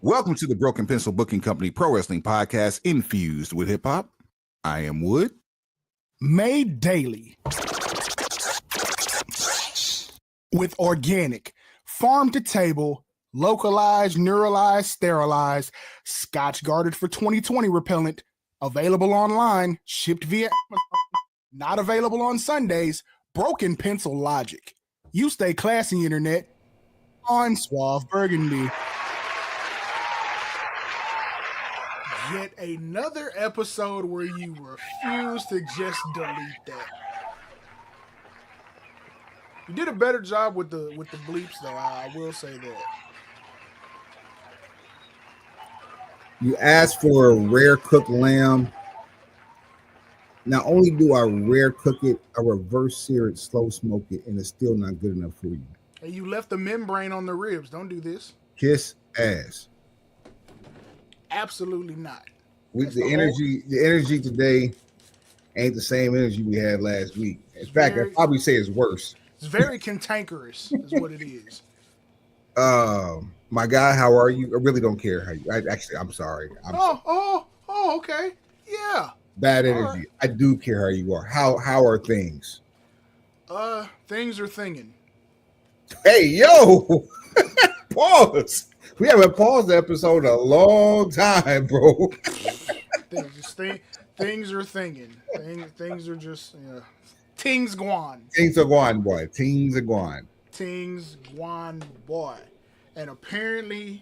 Welcome to the Broken Pencil Booking Company Pro Wrestling Podcast, infused with hip hop. I am Wood. Made daily with organic, farm to table, localized, neuralized, sterilized, Scotch guarded for 2020 repellent, available online, shipped via Amazon, not available on Sundays. Broken Pencil Logic. You stay classy, internet. On Suave Burgundy. Yet another episode where you refuse to just delete that. You did a better job with the bleeps, though. I will say that. You asked for a rare cooked lamb. Not only do I rare cook it, I reverse sear it, slow smoke it, and it's still not good enough for you. And you left the membrane on the ribs. Don't do this. Kiss ass. Absolutely not. The energy today ain't the same energy we had last week. In fact, I'd probably say it's worse. It's very cantankerous, is what it is. My guy, how are you? I really don't care how you. I'm sorry. Okay, yeah. Bad energy. Right. I do care how you are. How are things? Things are thinging. Hey, yo! Pause. We haven't paused the episode in a long time, bro. Things are thinging. Things are just Tings guan. Tings are guan, boy. Tings are guan. Tings guan, boy. And apparently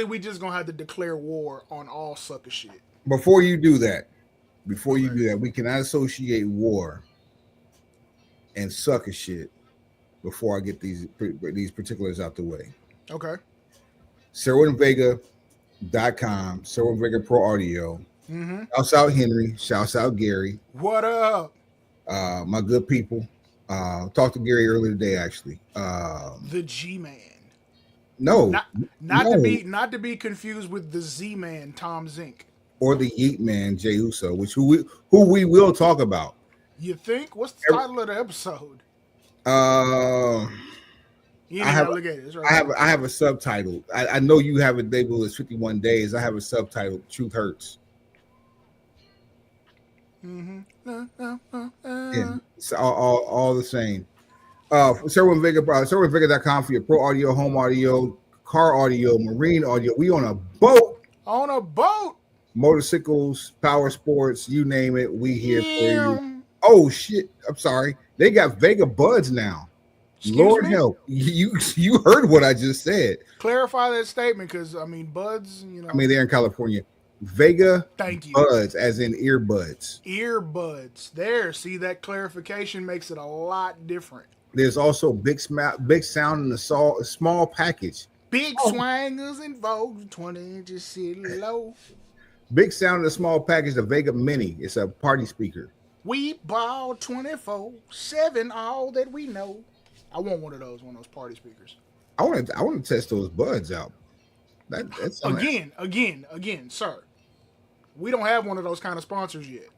we just gonna have to declare war on all sucker shit. Before you do that, we cannot associate war and sucker shit before I get these particulars out the way. Okay. SerwinVega.com, Serwin Vega Pro Audio. Mm-hmm. Shouts out Henry. Shouts out Gary. What up? My good people. Talked to Gary earlier today, actually. The G-Man. No. Not to be confused with the Z-Man, Tom Zink. Or the Yeet Man, Jey Uso, who we will talk about. You think? What's the title of the episode? I have a subtitle. I know you have it labeled as 51 days. I have a subtitle, Truth Hurts. Mm-hmm. Yeah, it's all the same. Serwin Vega, SerwinVega.com for your pro audio, home audio, car audio, marine audio. We on a boat. On a boat. Motorcycles, power sports, you name it, we here for you. Oh shit! I'm sorry. They got Vega Buds now. Lord help you! You heard what I just said. Clarify that statement, because buds. They're in California. Vega. Thank you. Buds, as in earbuds. Earbuds. There. See, that clarification makes it a lot different. There's also big sound in the small package. Big swangers and Vogue, 20 inches sit low. Big sound in the small package. The Vega Mini. It's a party speaker. We ball 24/7. All that we know. I want one of those party speakers. I want to test those buds out. That's again, sir. We don't have one of those kind of sponsors yet.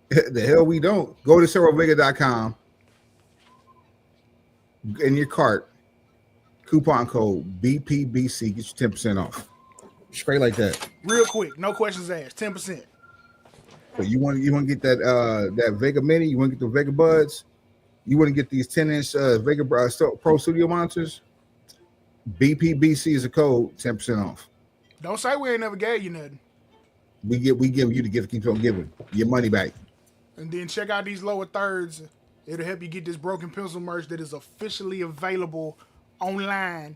The hell we don't. Go to SerwinVega.com. In your cart, coupon code BPBC, get you 10% off. Straight like that. Real quick, no questions asked. 10%. So you want to get that Vega Mini? You want to get the Vega Buds? You want to get these 10-inch Vega Pro Studio monitors? BPBC is a code, 10% off. Don't say we ain't never gave you nothing. We give you the gift, keep on giving your money back. And then check out these lower thirds. It'll help you get this Broken Pencil merch that is officially available online.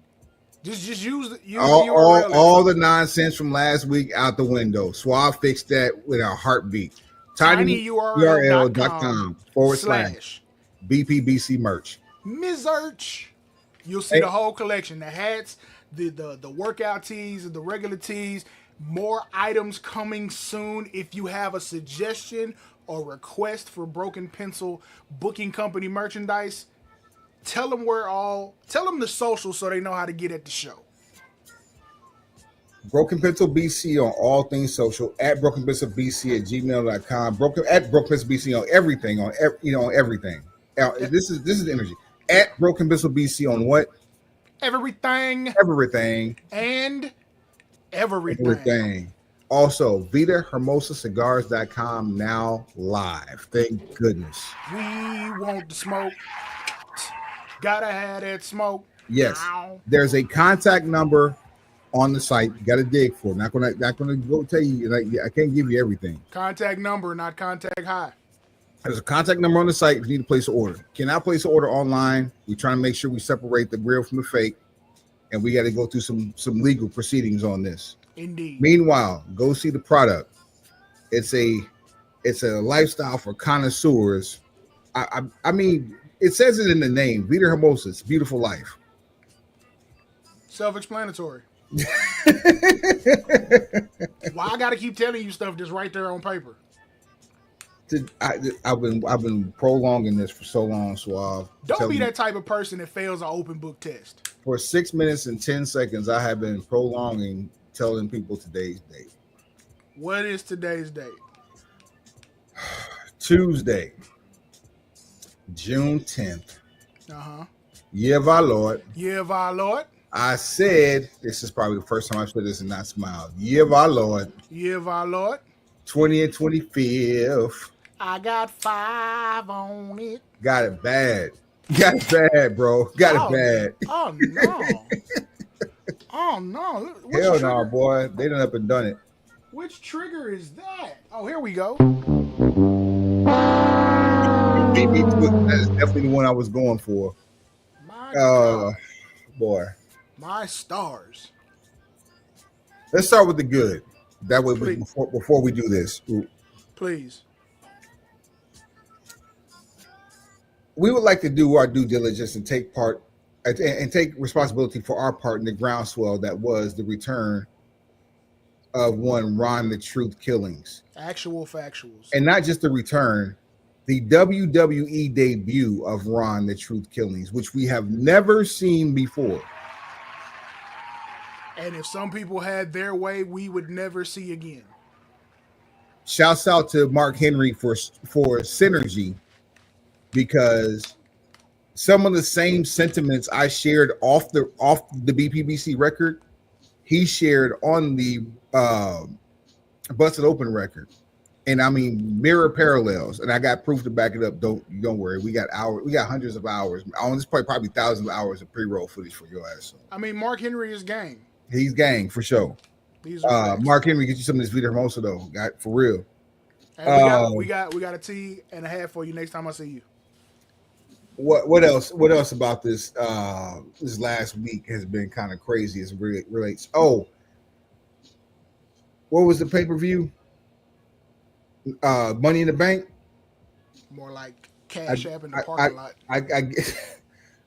Just use the URL. All the nonsense from last week out the window. Suave fixed that with a heartbeat. tinyurl.com/BPBC merch. Mizerch. You'll see the whole collection. The hats, the workout tees, the regular tees. More items coming soon. If you have a suggestion or request for Broken Pencil Booking Company merchandise, tell them the social so they know how to get at the show. Broken Pencil BC on all things social, at Broken Pencil BC at gmail.com, at Broken Pencil BC on everything, on everything. This is the energy. At Broken Pencil BC on what? everything, and everything. Also, VitaHermosaCigars.com now live. Thank goodness. We want the smoke. Gotta have that smoke. Yes, Ow. there's a contact number on the site. You got to dig for it. Not gonna go tell you. Like, I can't give you everything. Contact number, not contact high. There's a contact number on the site if you need to place an order. Cannot place an order online. We're trying to make sure we separate the real from the fake, and we got to go through some legal proceedings on this. Indeed. Meanwhile, go see the product. It's a lifestyle for connoisseurs. I mean, it says it in the name, Vita Hermosa. It's beautiful life. Self-explanatory. Why I gotta keep telling you stuff just right there on paper? I've been prolonging this for so long, Suave. Don't be that type of person that fails an open book test. For 6 minutes and 10 seconds, I have been prolonging, telling people today's date. What is today's date? Tuesday, June 10th. Uh-huh. Year of our Lord. Year of our Lord. I said, this is probably the first time I've said this and not smiled. Year of our Lord. Year of our Lord. 20 and 25th. I got 5 on it. Got it bad. Got it bad, bro. Got it bad. Oh, no. Oh, no. Hell no, boy. They done up and done it. Which trigger is that? Oh, here we go. That is definitely the one I was going for. My God. Boy. My stars. Let's start with the good. That way, Please. before we do this. Please. We would like to do our due diligence and take part and take responsibility for our part in the groundswell that was the return of one Ron the Truth Killings. Actual factuals. And not just the return, the WWE debut of Ron the Truth Killings, which we have never seen before. And if some people had their way, we would never see again. Shouts out to Mark Henry for synergy, because some of the same sentiments I shared off the BPBC record, he shared on the Busted Open record. And I mean, mirror parallels, and I got proof to back it up. Don't worry. We got hundreds of hours on this point, probably thousands of hours of pre-roll footage for your ass. So. I mean, Mark Henry is gang. He's gang for sure. Mark Henry, get you some of this Vita Hermosa though, for real. And we got a tea and a half for you next time I see you. What else? What else about this? This last week has been kind of crazy as it relates. Oh, what was the pay-per-view? Money in the Bank. More like Cash App in the parking lot.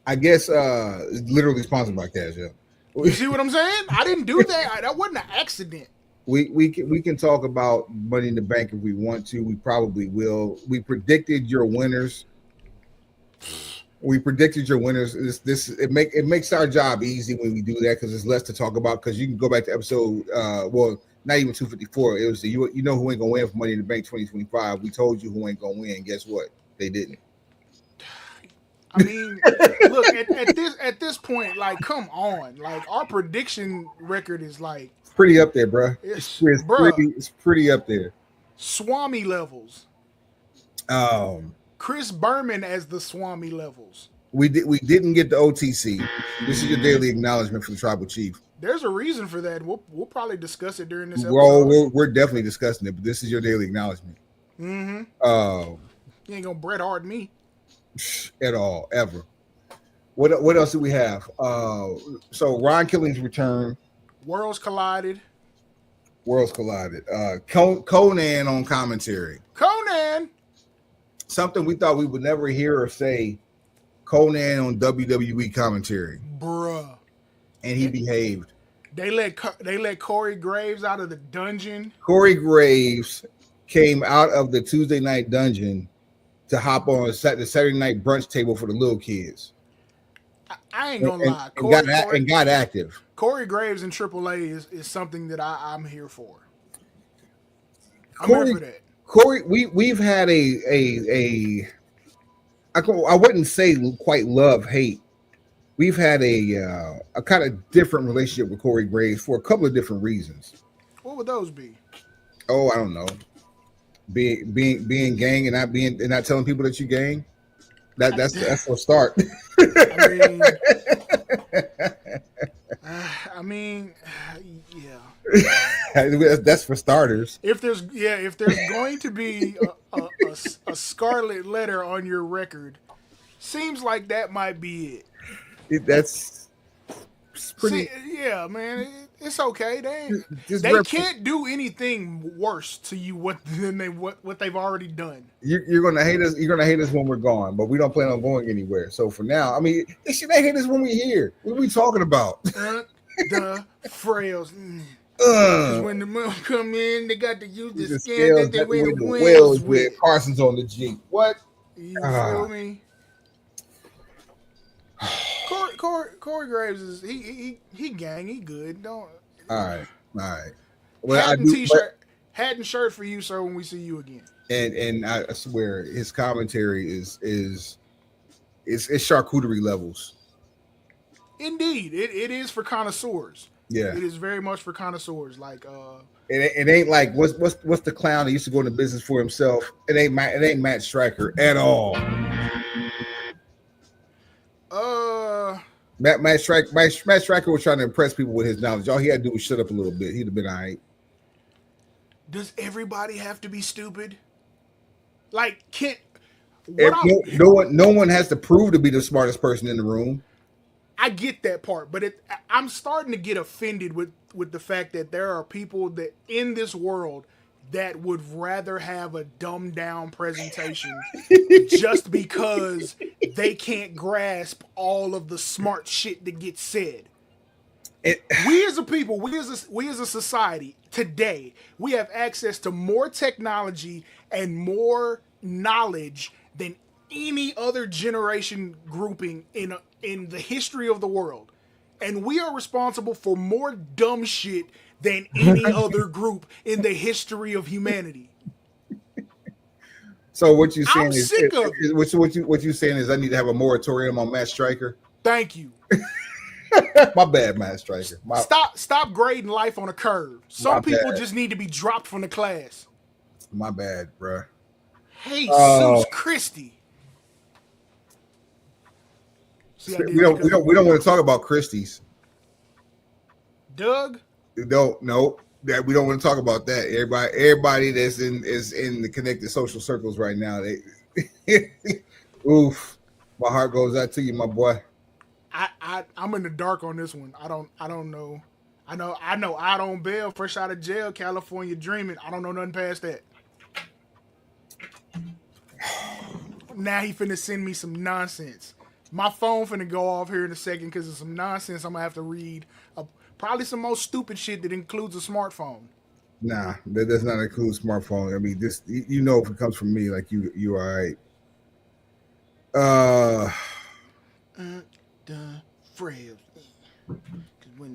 I guess literally sponsored by Cash App. You see what I'm saying? I didn't do that. That wasn't an accident. We can talk about Money in the Bank if we want to. We probably will. We predicted your winners. It makes our job easy when we do that, because there's less to talk about, because you can go back to episode not even 254. It was you know who ain't gonna win for Money in the Bank 2025. We told you who ain't gonna win. Guess what? They didn't. I mean, look, at this point, like, come on. Like, our prediction record is like pretty up there, bro. It's pretty up there. Swami levels. Chris Berman as the Swami levels. We didn't get the OTC. This is your daily acknowledgement for the tribal chief. There's a reason for that. We'll probably discuss it during this episode. Well, we're definitely discussing it, but this is your daily acknowledgement. Mm-hmm. You ain't gonna Bret Hart me at all, ever. What else do we have? So Ron Killings return. Worlds collided. Conan on commentary. Conan. Something we thought we would never hear or say. Conan on WWE commentary. Bruh. And he behaved. They let Corey Graves out of the dungeon. Corey Graves came out of the Tuesday night dungeon to hop on the Saturday night brunch table for the little kids. I ain't gonna lie. And got active. Corey Graves in AAA is something that I'm here for. I'm here for that. Corey, we've had I wouldn't say quite love hate we've had a kind of different relationship with Corey Graves for a couple of different reasons. What would those be? Oh, I don't know. Being gang and not telling people that you gang. That's a start. I mean, I mean, yeah. That's for starters. If there's going to be a scarlet letter on your record, seems like that might be it. That's pretty. See, yeah, man, it's okay. Just They can't do anything worse to you what they've already done. You're gonna hate us. You're gonna hate us when we're gone, but we don't plan on going anywhere. So for now, I mean, they should hate us when we're here. What are we talking about? The frails. When the milk come in, they got to use the scale that they weigh the wheels with. Carson's on the Jeep. What? You feel me? Corey Graves is he gang, he good. Don't. All right. Well, hat and shirt for you, sir. When we see you again. And I swear his commentary is charcuterie levels. Indeed, it is for connoisseurs. Yeah, it is very much for connoisseurs. Like it ain't like what's the clown that used to go into business for himself. It ain't Matt Stryker at all. Matt Stryker was trying to impress people with his knowledge. All he had to do was shut up a little bit. He'd have been all right. Does everybody have to be stupid? Like, no one has to prove to be the smartest person in the room. I get that part, but I'm starting to get offended with the fact that there are people that in this world that would rather have a dumbed down presentation just because they can't grasp all of the smart shit that gets said. We as a people, we as a society today, we have access to more technology and more knowledge than any other generation grouping in the history of the world. And we are responsible for more dumb shit than any other group in the history of humanity. So what you saying what you saying is I need to have a moratorium on Matt Stryker? Thank you. My bad, Matt Stryker. Stop grading life on a curve. Some people just need to be dropped from the class. My bad, bro. Hey, Jesus Christie. We don't want to talk about Christie's. Doug? No. That we don't want to talk about that. Everybody that's in the connected social circles right now. Oof. My heart goes out to you, my boy. I'm in the dark on this one. I don't know. I know out on bail, fresh out of jail, California dreaming. I don't know nothing past that. Now he finna send me some nonsense. My phone finna go off here in a second because of some nonsense I'm gonna have to read. Probably some most stupid shit that includes a smartphone. Nah, that does not include smartphone. I mean, this if it comes from me, like you all right. The frail.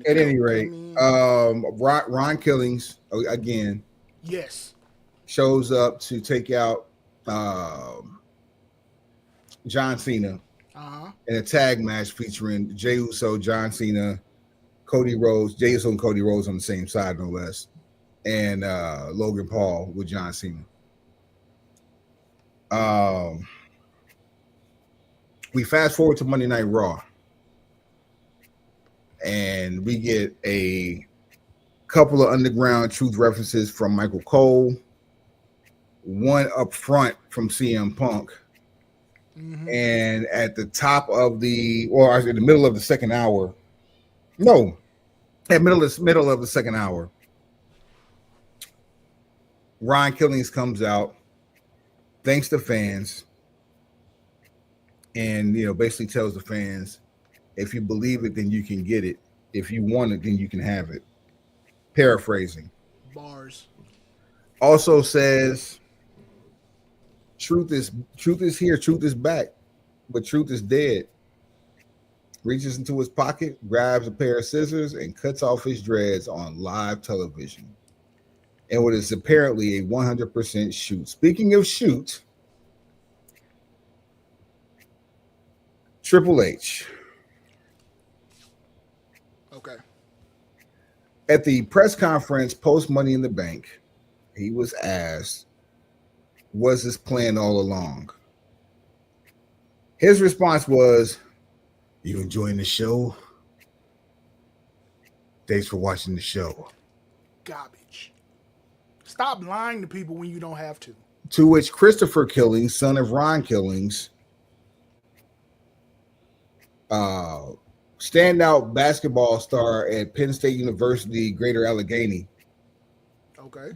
At any rate, Ron Killings again. Yes. Shows up to take out John Cena in a tag match featuring Jey Uso, John Cena, Cody Rhodes, Jey Uso and Cody Rhodes on the same side, no less, and Logan Paul with John Cena. We fast forward to Monday Night Raw, and we get a couple of Underground Truth references from Michael Cole, one up front from CM Punk. Mm-hmm. And at the top of in the middle of the second hour, middle of the second hour, Ron Killings comes out, thanks the fans, and basically tells the fans, if you believe it, then you can get it. If you want it, then you can have it. Paraphrasing. Bars. Also says, truth is here, truth is back, but truth is dead. Reaches into his pocket, grabs a pair of scissors, and cuts off his dreads on live television. And what is apparently a 100% shoot. Speaking of shoot, Triple H At the press conference post Money in the Bank, he was asked, was this planned all along? His response was, you enjoying the show? Thanks for watching the show. Garbage. Stop lying to people when you don't have to. To which Christopher Killings, son of Ron Killings, standout basketball star at Penn State University, Greater Allegheny, Okay.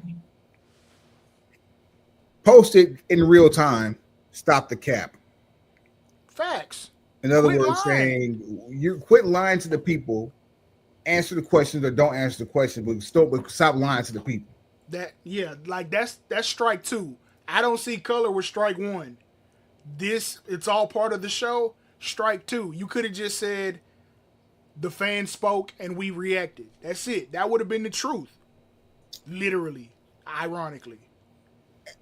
posted in real time, stop the cap. Facts. In other Quit words, lying. saying you quit lying to the people, answer the questions or don't answer the questions, but stop lying to the people. That's strike 2. I don't see color with strike 1. It's all part of the show. Strike 2. You could have just said the fans spoke and we reacted. That's it. That would have been the truth. Literally, ironically.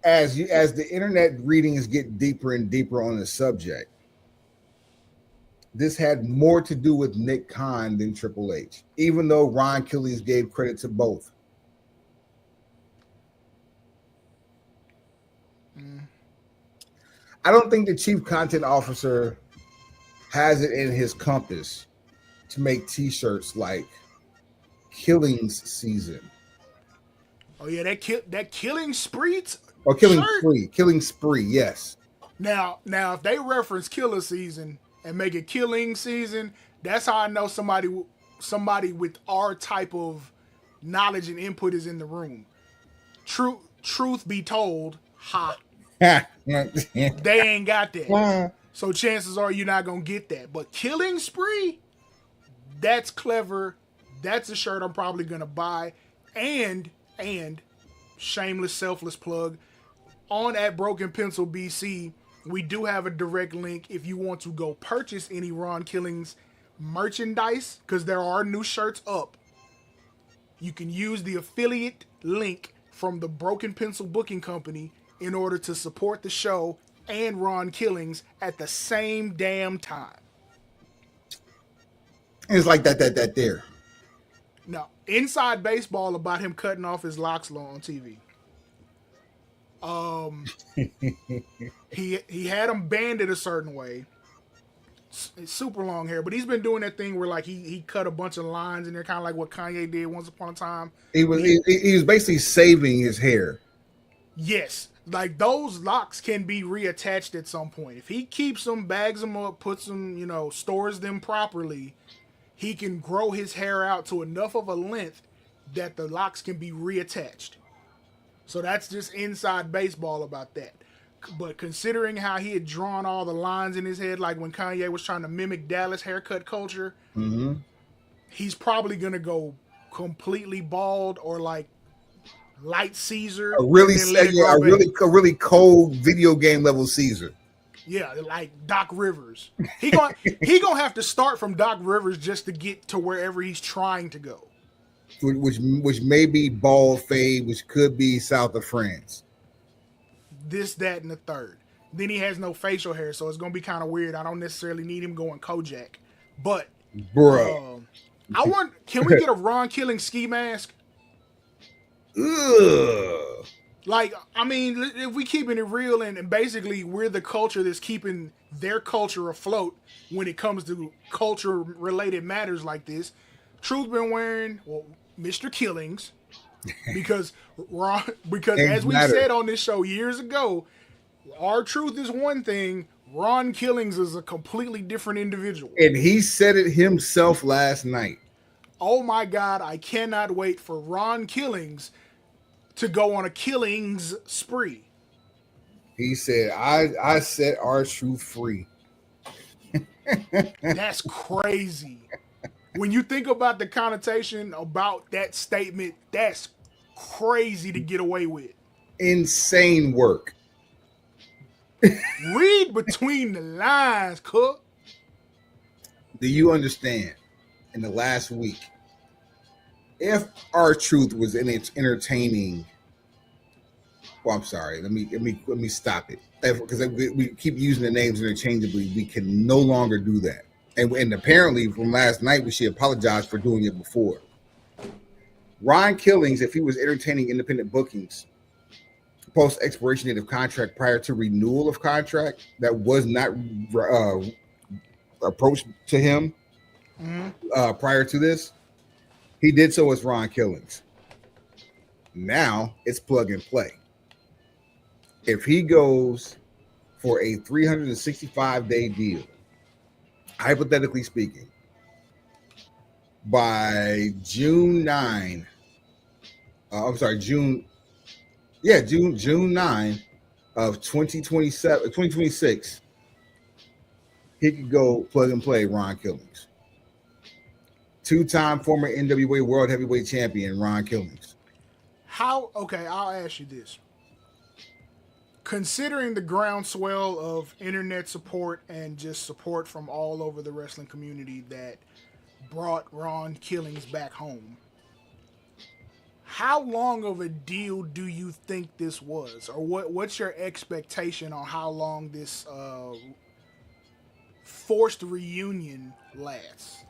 As the internet readings get deeper and deeper on the subject, this had more to do with Nick Khan than Triple H, even though Ron Killings gave credit to both. I don't think the chief content officer has it in his compass to make T-shirts like Killings Season. Oh yeah, that killing spree. Or Killing Spree, yes. Now, if they reference Killer Season and make it Killing Season, that's how I know somebody with our type of knowledge and input is in the room. Truth be told, they ain't got that. So chances are you're not gonna get that. But Killing Spree, that's clever. That's a shirt I'm probably gonna buy. And shameless, selfless plug. On at Broken Pencil BC, we do have a direct link if you want to go purchase any Ron Killings merchandise, because there are new shirts up. You can use the affiliate link from the Broken Pencil Booking Company in order to support the show and Ron Killings at the same damn time. It's like that there. Now, inside baseball about him cutting off his locks on TV. He had him banded a certain way. It's super long hair, but he's been doing that thing where like he cut a bunch of lines in there, kind of like what Kanye did once upon a time. He was basically saving his hair. Yes, like those locks can be reattached at some point. If he keeps them, bags them up, puts them, stores them properly, he can grow his hair out to enough of a length that the locks can be reattached. So that's just inside baseball about that. But considering how he had drawn all the lines in his head, like when Kanye was trying to mimic Dallas haircut culture, he's probably going to go completely bald or like light Caesar. A really cold video game level Caesar. Yeah, like Doc Rivers. He gonna have to start from Doc Rivers just to get to wherever he's trying to go. Which may be bald fade, which could be south of France. This, that, and the third. Then he has no facial hair, so it's gonna be kind of weird. I don't necessarily need him going Kojak, but bro, can we get a Ron Killing ski mask? Ugh. Like, I mean, if we keeping it real and basically we're the culture that's keeping their culture afloat when it comes to culture-related matters like this, Truth been wearing, Mr. Killings, because as we said on this show years ago, our Truth is one thing, Ron Killings is a completely different individual. And he said it himself last night. Oh my God, I cannot wait for Ron Killings to go on a killings spree. He said, I set our Truth free. That's crazy. When you think about the connotation about that statement, that's crazy to get away with. Insane work. Read between the lines, Cook. Do you understand? In the last week, if our Truth was in its entertaining, I'm sorry. Let me stop it, because we keep using the names interchangeably. We can no longer do that. And apparently, from last night, she apologized for doing it before. Ron Killings, if he was entertaining independent bookings post expiration date of contract prior to renewal of contract that was not approached to him prior to this, he did so as Ron Killings. Now it's plug and play. If he goes for a 365-day deal, hypothetically speaking, by June 9, I'm sorry, June 9 of 2026, he could go plug and play Ron Killings. Two-time former NWA World Heavyweight Champion Ron Killings. Okay, I'll ask you this. Considering the groundswell of internet support and just support from all over the wrestling community that brought Ron Killings back home, how long of a deal do you think this was? Or what's your expectation on how long this forced reunion lasts?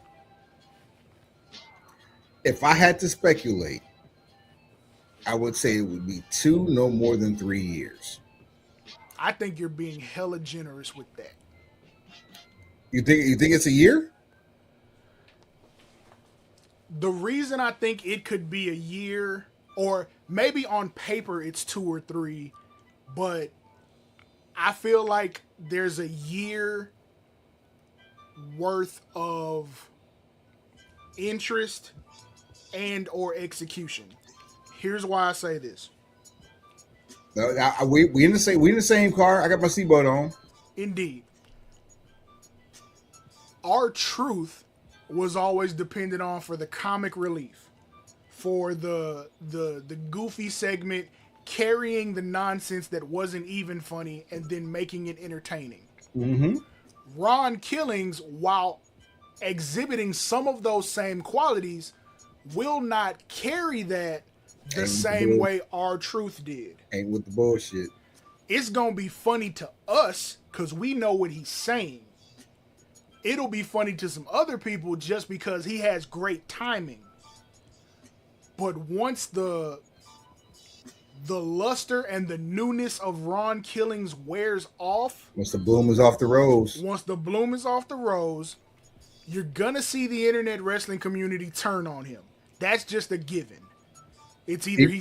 If I had to speculate, I would say it would be 2, no more than 3 years. I think you're being hella generous with that. You think it's a year? The reason I think it could be a year, or maybe on paper it's 2 or 3, but I feel like there's a year worth of interest and or execution. Here's why I say this. We in the same car. I got my seatbelt on. Indeed. R-Truth was always dependent on for the comic relief, for the goofy segment, carrying the nonsense that wasn't even funny and then making it entertaining. Mm-hmm. Ron Killings, while exhibiting some of those same qualities, will not carry that the same way R-Truth did. Ain't with the bullshit. It's gonna be funny to us because we know what he's saying. It'll be funny to some other people just because he has great timing. But once the luster and the newness of Ron Killings wears off, once the bloom is off the rose, you're gonna see the internet wrestling community turn on him. That's just a given. It's either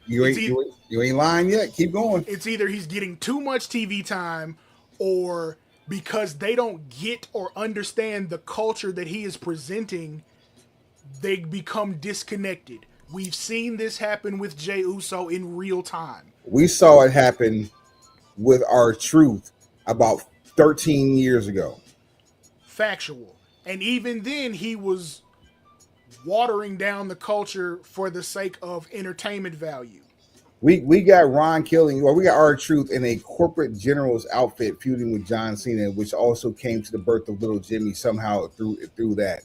you ain't lying yet. Keep going. It's either he's getting too much TV time, or because they don't get or understand the culture that he is presenting, they become disconnected. We've seen this happen with Jey Uso in real time. We saw it happen with R-Truth about 13 years ago. Factual. And even then, he was watering down the culture for the sake of entertainment value. We got Ron Killings, or we got R-Truth in a corporate general's outfit feuding with John Cena, which also came to the birth of Little Jimmy somehow through that.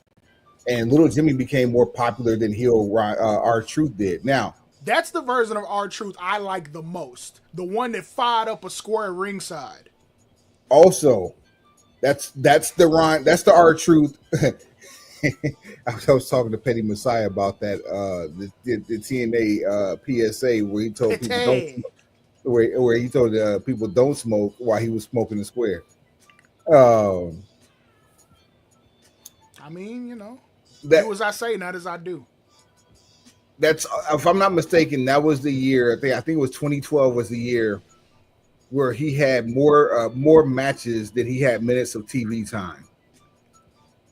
And Little Jimmy became more popular than heel R-Truth did. Now, that's the version of R-Truth I like the most. The one that fired up a square ringside. Also, that's the R-Truth. I was talking to Petty Messiah about that the TNA PSA where he told people where he told people don't smoke while he was smoking the square. I mean, do as I say, not as I do. That's, if I'm not mistaken, that was the year. I think it was 2012 was the year where he had more matches than he had minutes of TV time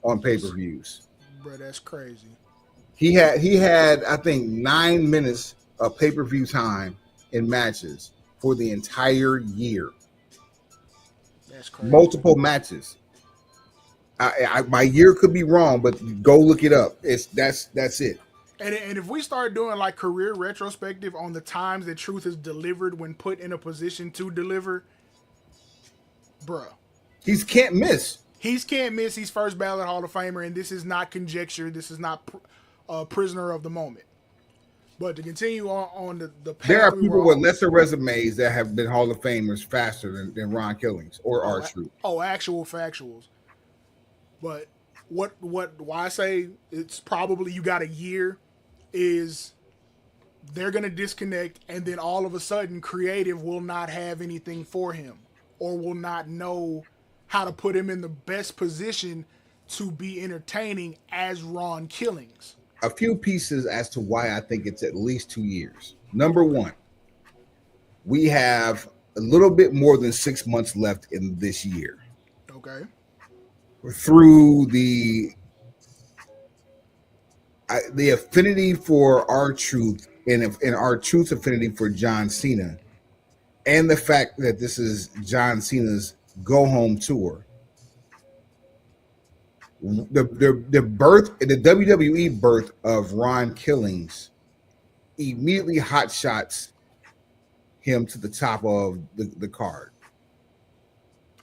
on pay-per-views. Bro, that's crazy. He had I think 9 minutes of pay-per-view time in matches for the entire year. That's crazy. Multiple matches. My year could be wrong, but go look it up. That's it. And if we start doing like career retrospective on the times that Truth is delivered when put in a position to deliver, bruh. He can't miss. He's can't miss. He's first ballot Hall of Famer, and this is not conjecture. This is not prisoner of the moment. But to continue on the path, there are people with lesser resumes that have been Hall of Famers faster than Ron Killings or R-Truth. Actual factuals. But why I say it's probably you got a year is they're going to disconnect, and then all of a sudden creative will not have anything for him or will not know how to put him in the best position to be entertaining as Ron Killings. A few pieces as to why I think it's at least 2 years. Number one, we have a little bit more than 6 months left in this year. Okay. Through the affinity for R-Truth and R-Truth's affinity for John Cena, and the fact that this is John Cena's go home tour, the birth, the WWE birth of Ron Killings immediately hot shots him to the top of the card.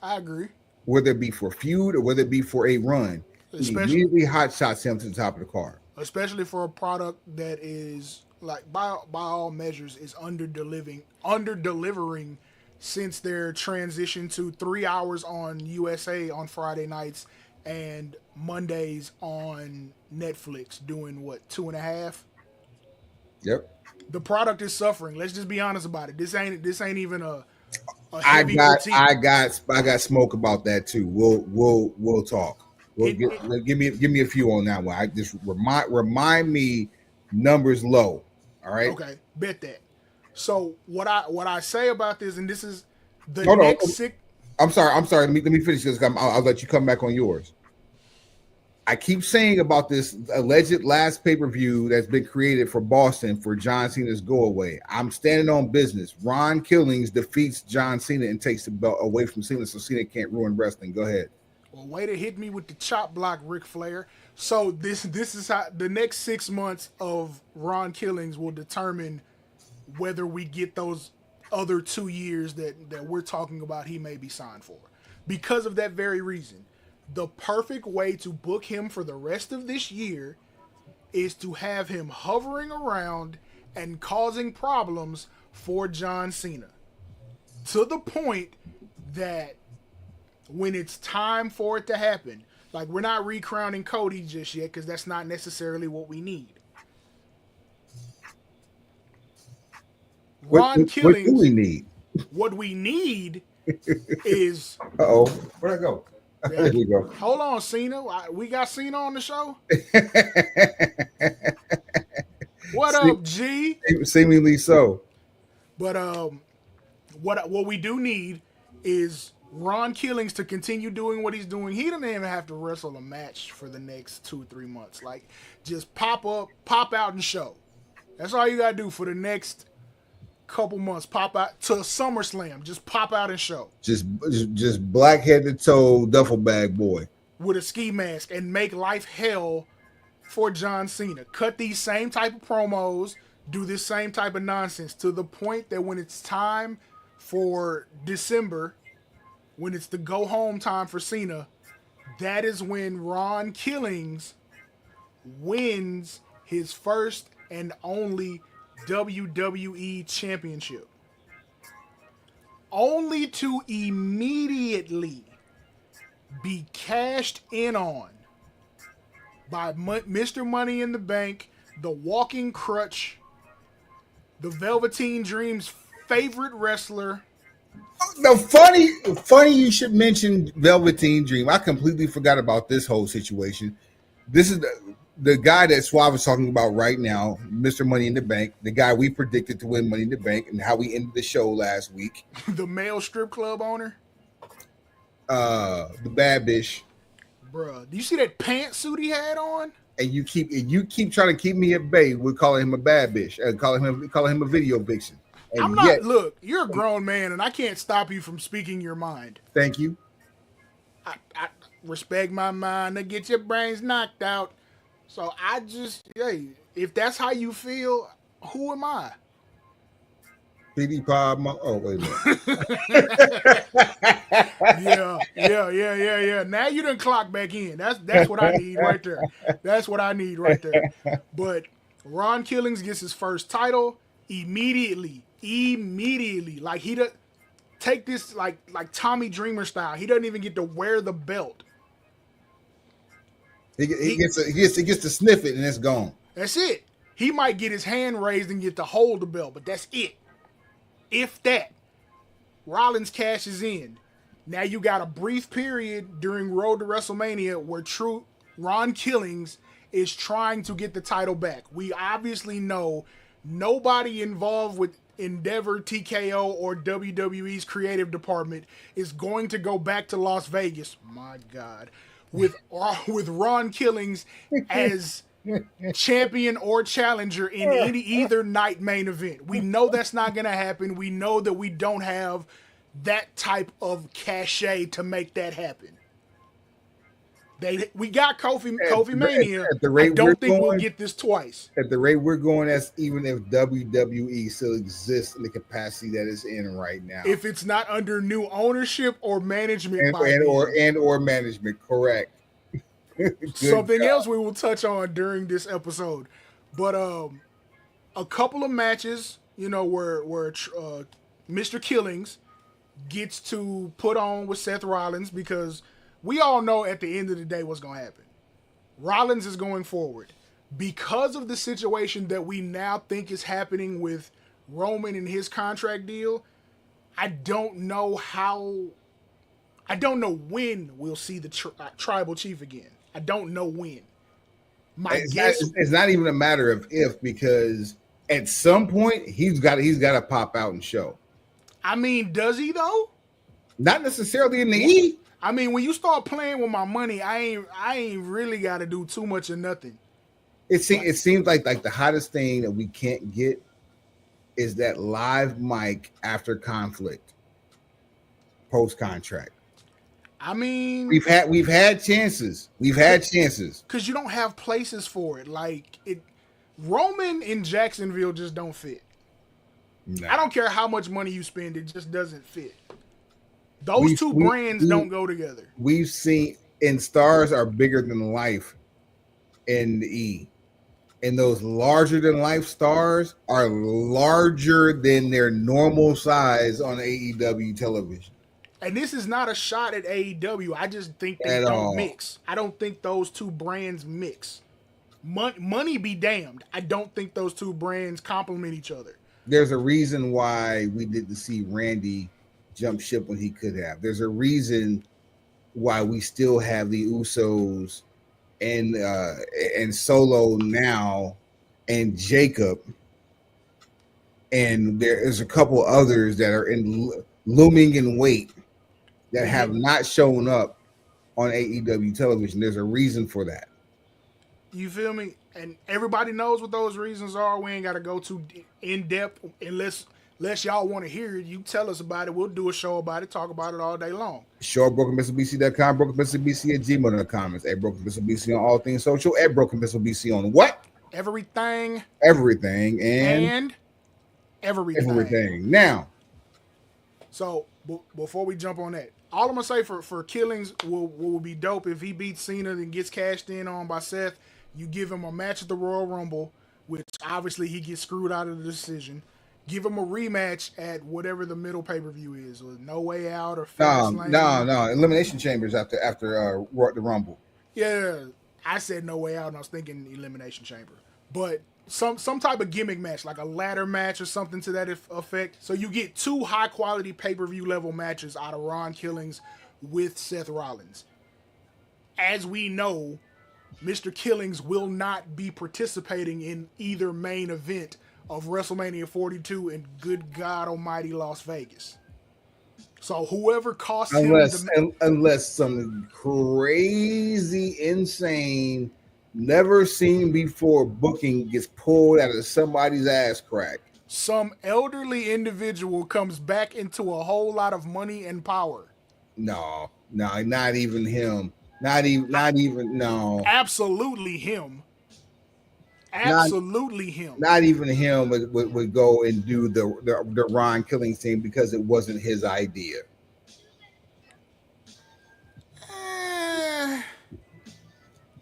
I agree. Whether it be for feud or whether it be for a run, he immediately hot shots him to the top of the card. Especially for a product that is like by all measures is under delivering since their transition to 3 hours on USA on Friday nights and Mondays on Netflix, doing what, 2.5? Yep. The product is suffering. Let's just be honest about it. This ain't even a I heavy got critique. smoke about that too. We'll talk. Give me a few on that one. I just remind me numbers low. All right. Okay, bet that. So what I say about this, and this is the next six. I'm sorry. Let me finish this. I'll let you come back on yours. I keep saying about this alleged last pay-per-view that's been created for Boston for John Cena's go away. I'm standing on business. Ron Killings defeats John Cena and takes the belt away from Cena so Cena can't ruin wrestling. Go ahead. Well, way to hit me with the chop block, Ric Flair. So this is how the next 6 months of Ron Killings will determine whether we get those other 2 years that we're talking about he may be signed for. Because of that very reason, the perfect way to book him for the rest of this year is to have him hovering around and causing problems for John Cena. To the point that when it's time for it to happen, like we're not recrowning Cody just yet because that's not necessarily what we need. Ron Killings. What do we need? What we need is. Where'd I go? There we go. Hold on, Cena. We got Cena on the show. What up, G? Seemingly so. But what we do need is Ron Killings to continue doing what he's doing. He doesn't even have to wrestle a match for the next 2-3 months. Like, just pop out and show. That's all you gotta do for the next couple months. Pop out to SummerSlam. Just pop out and show. Just black head to toe duffel bag boy with a ski mask and make life hell for John Cena. Cut these same type of promos. Do this same type of nonsense to the point that when it's time for December, when it's the go home time for Cena, that is when Ron Killings wins his first and only WWE Championship. Only to immediately be cashed in on by Mr. Money in the Bank, the walking crutch, the Velveteen Dream's favorite wrestler. The funny you should mention Velveteen Dream. I completely forgot about this whole situation. This is the guy that Suave is talking about right now, Mr. Money in the Bank, the guy we predicted to win Money in the Bank and how we ended the show last week. The male strip club owner? The bad bitch. Bruh, do you see that pantsuit he had on? And you keep trying to keep me at bay with calling him a bad bitch and calling him a video vixen. And look, you're a grown man and I can't stop you from speaking your mind. Thank you. I respect my mind to get your brains knocked out. So if that's how you feel, who am I? PD Pod. Oh, wait a minute. Yeah. Now you done clock back in. That's what I need right there. That's what I need right there. But Ron Killings gets his first title immediately. Like he does take this like Tommy Dreamer style. He doesn't even get to wear the belt. He gets to sniff it and it's gone. That's it. He might get his hand raised and get to hold the belt, but that's it. If that, Rollins cashes in. Now you got a brief period during Road to WrestleMania where true Ron Killings is trying to get the title back. We obviously know nobody involved with Endeavor, TKO, or WWE's creative department is going to go back to Las Vegas. My God, with Ron Killings as champion or challenger in either night main event. We know that's not going to happen. We know that we don't have that type of cachet to make that happen. We got Kofi Mania. At the rate I don't think we'll get this twice. At the rate we're going, that's even if WWE still exists in the capacity that it's in right now. If it's not under new ownership or management, or management, correct. Something else we will touch on during this episode, but a couple of matches, where Mr. Killings gets to put on with Seth Rollins, because we all know at the end of the day what's going to happen. Rollins is going forward. Because of the situation that we now think is happening with Roman and his contract deal, I don't know when we'll see the tribal chief again. I don't know when. It's not even a matter of if, because at some point he's got to pop out and show. I mean, does he though? Not necessarily in the E. I mean, when you start playing with my money, I ain't really got to do too much of nothing. It seems like the hottest thing that we can't get is that live mic after conflict, post contract. I mean, we've had chances. Because you don't have places for it. Like Roman in Jacksonville just don't fit. No. I don't care how much money you spend; it just doesn't fit. Those two brands don't go together. We've seen, and stars are bigger than life in the E. And those larger than life stars are larger than their normal size on AEW television. And this is not a shot at AEW. I just think they don't mix. I don't think those two brands mix. Money be damned. I don't think those two brands complement each other. There's a reason why we didn't see Randy jump ship when he could have. There's a reason why we still have the Usos and Solo now and Jacob, and there is a couple others that are looming in wait that have not shown up on AEW television. There's a reason for that. You feel me? And everybody knows what those reasons are. We ain't got to go too in depth unless y'all want to hear it. You tell us about it. We'll do a show about it, talk about it all day long. Show at BrokenPistolBC.com, BrokenPistolBC@gmail.com. It's at BrokenPistolBC on all things social, at BrokenPistolBC on what? Everything. And everything. Now. So, before we jump on that, all I'm going to say for Killings will be dope if he beats Cena and gets cashed in on by Seth. You give him a match at the Royal Rumble, which obviously he gets screwed out of the decision. Give him a rematch at whatever the middle pay-per-view is, or No Way Out or Fastlane. No. Elimination Chambers after the Rumble. Yeah, I said No Way Out, and I was thinking Elimination Chamber. But some type of gimmick match, like a ladder match or something to that effect. So you get two high-quality pay-per-view level matches out of Ron Killings with Seth Rollins. As we know, Mr. Killings will not be participating in either main event of WrestleMania 42 in good God almighty Las Vegas. So whoever costs unless some crazy, insane, never seen before booking gets pulled out of somebody's ass crack. Some elderly individual comes back into a whole lot of money and power. No, not even him. Not even. Absolutely him. Not even him would go and do the Ron Killings thing because it wasn't his idea.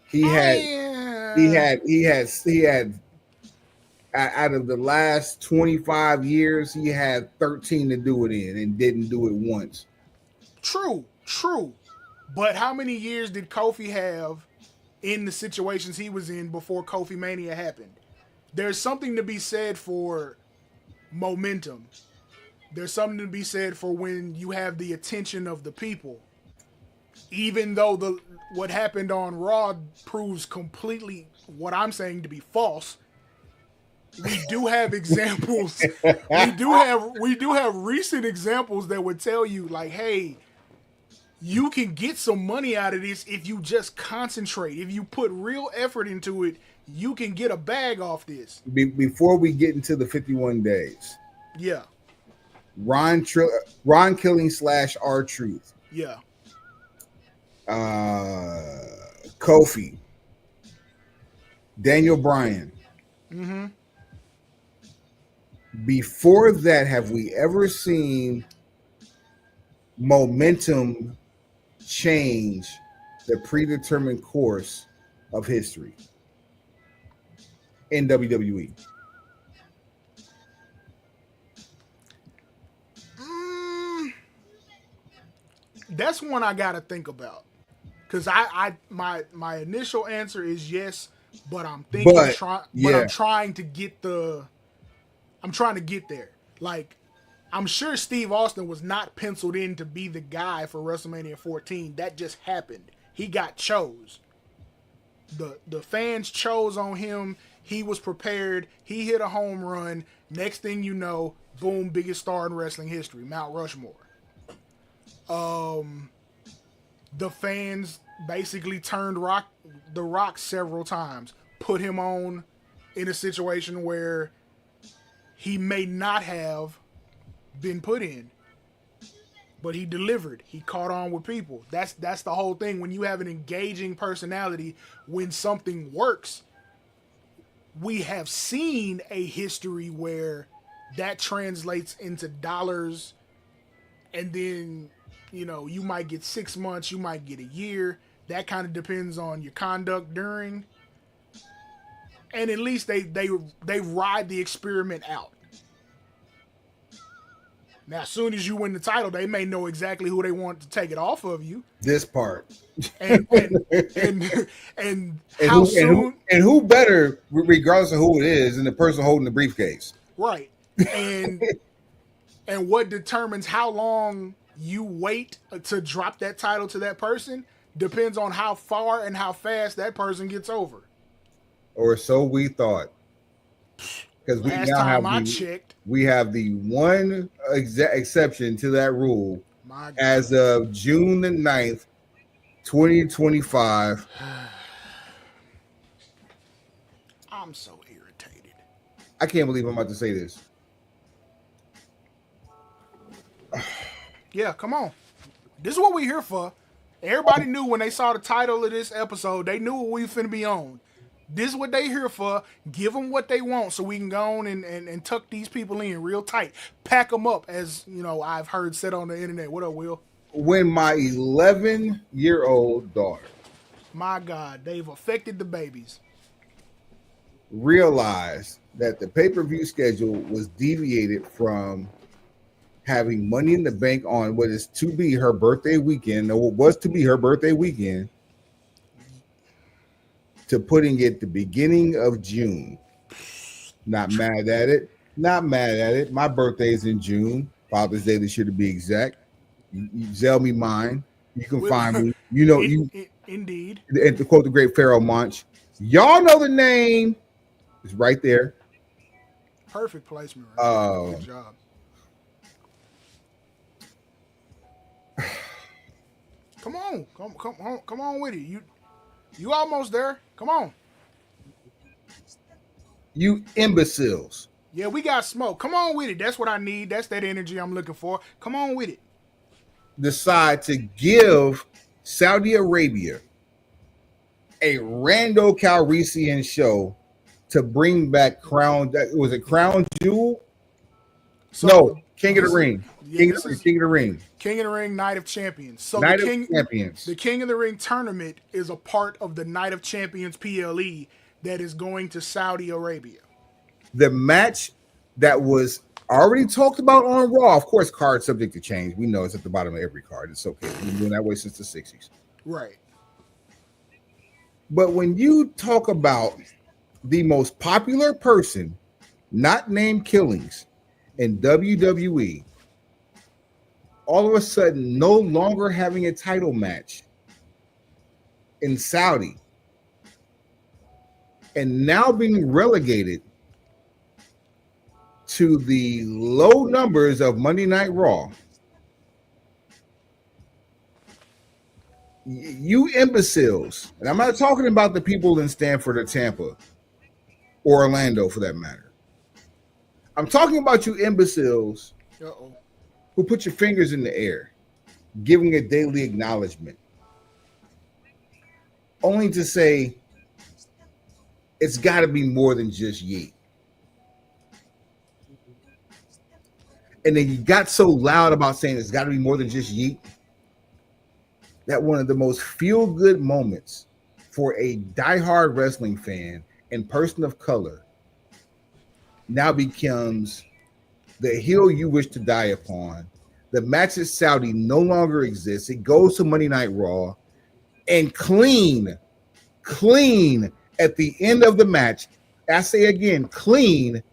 He had out of the last 25 years, he had 13 to do it in and didn't do it once. True. But how many years did Kofi have in the situations he was in before Kofi Mania happened? there's something to be said for momentum. There's something to be said for when you have the attention of the people. Even though what happened on Raw proves completely what I'm saying to be false, we do have examples. we do have recent examples that would tell you like, hey, you can get some money out of this if you just concentrate. If you put real effort into it, you can get a bag off this. Before we get into the 51 days, Yeah, Ron Killing / R-Truth, yeah. Kofi, Daniel Bryan. Mm-hmm. Before that, have we ever seen momentum change the predetermined course of history in WWE? That's one I gotta think about. Cause my initial answer is yes, but I'm thinking I'm trying to get there. Like, I'm sure Steve Austin was not penciled in to be the guy for WrestleMania 14. That just happened. He got chose. The fans chose on him. He was prepared. He hit a home run. Next thing you know, boom, biggest star in wrestling history, Mount Rushmore. The fans basically turned The Rock several times, put him on in a situation where he may not have been put in, but he delivered. He caught on with people. That's the whole thing. When you have an engaging personality, when something works, we have seen a history where that translates into dollars, and then you might get 6 months, you might get a year. That kind of depends on your conduct during. And at least they ride the experiment out. Now, as soon as you win the title, they may know exactly who they want to take it off of you. This part. And how soon? And who better, regardless of who it is, than the person holding the briefcase? Right. And what determines how long you wait to drop that title to that person depends on how far and how fast that person gets over. Or so we thought. Because we have the one exception to that rule as of June the 9th, 2025. I'm so irritated. I can't believe I'm about to say this. Yeah, come on. This is what we're here for. Everybody knew when they saw the title of this episode, they knew what we finna be on. This is what they here for. Give them what they want so we can go on and tuck these people in real tight. Pack them up, as I've heard said on the internet. What up, Will? When my 11-year-old daughter, my God, they've affected the babies, realized that the pay-per-view schedule was deviated from having Money in the Bank on what is to be her birthday weekend, or what was to be her birthday weekend, to putting it the beginning of June. Not mad at it. Not mad at it. My birthday is in June. Father's Day this year to be exact. You sell me mine. You can find me. Indeed. And to quote the great Pharaoh Monch, y'all know the name. It's right there. Perfect placement. Right there. Good job. Come on with it. You almost there. Come on. You imbeciles. Yeah, we got smoke. Come on with it. That's what I need. That's that energy I'm looking for. Come on with it. Decide to give Saudi Arabia a Rando Calrissian show to bring back Crown. Was it Crown Jewel? So, no, King of the Ring. Yeah, King of the Ring. King of the Ring, Night of Champions. So Night of Champions. The King of the Ring tournament is a part of the Night of Champions PLE that is going to Saudi Arabia. The match that was already talked about on Raw, of course, card subject to change. We know it's at the bottom of every card. It's okay. We've been doing that way since the 60s. Right. But when you talk about the most popular person, not named Killings, in WWE, all of a sudden no longer having a title match in Saudi and now being relegated to the low numbers of Monday Night Raw. You imbeciles, and I'm not talking about the people in Stanford or Tampa or Orlando for that matter. I'm talking about you imbeciles who put your fingers in the air, giving a daily acknowledgement, only to say it's got to be more than just Yeet. And then you got so loud about saying it's got to be more than just Yeet that one of the most feel-good moments for a diehard wrestling fan and person of color now becomes the hill you wish to die upon. The match at Saudi no longer exists. It goes to Monday Night Raw, and clean at the end of the match, I say again, clean,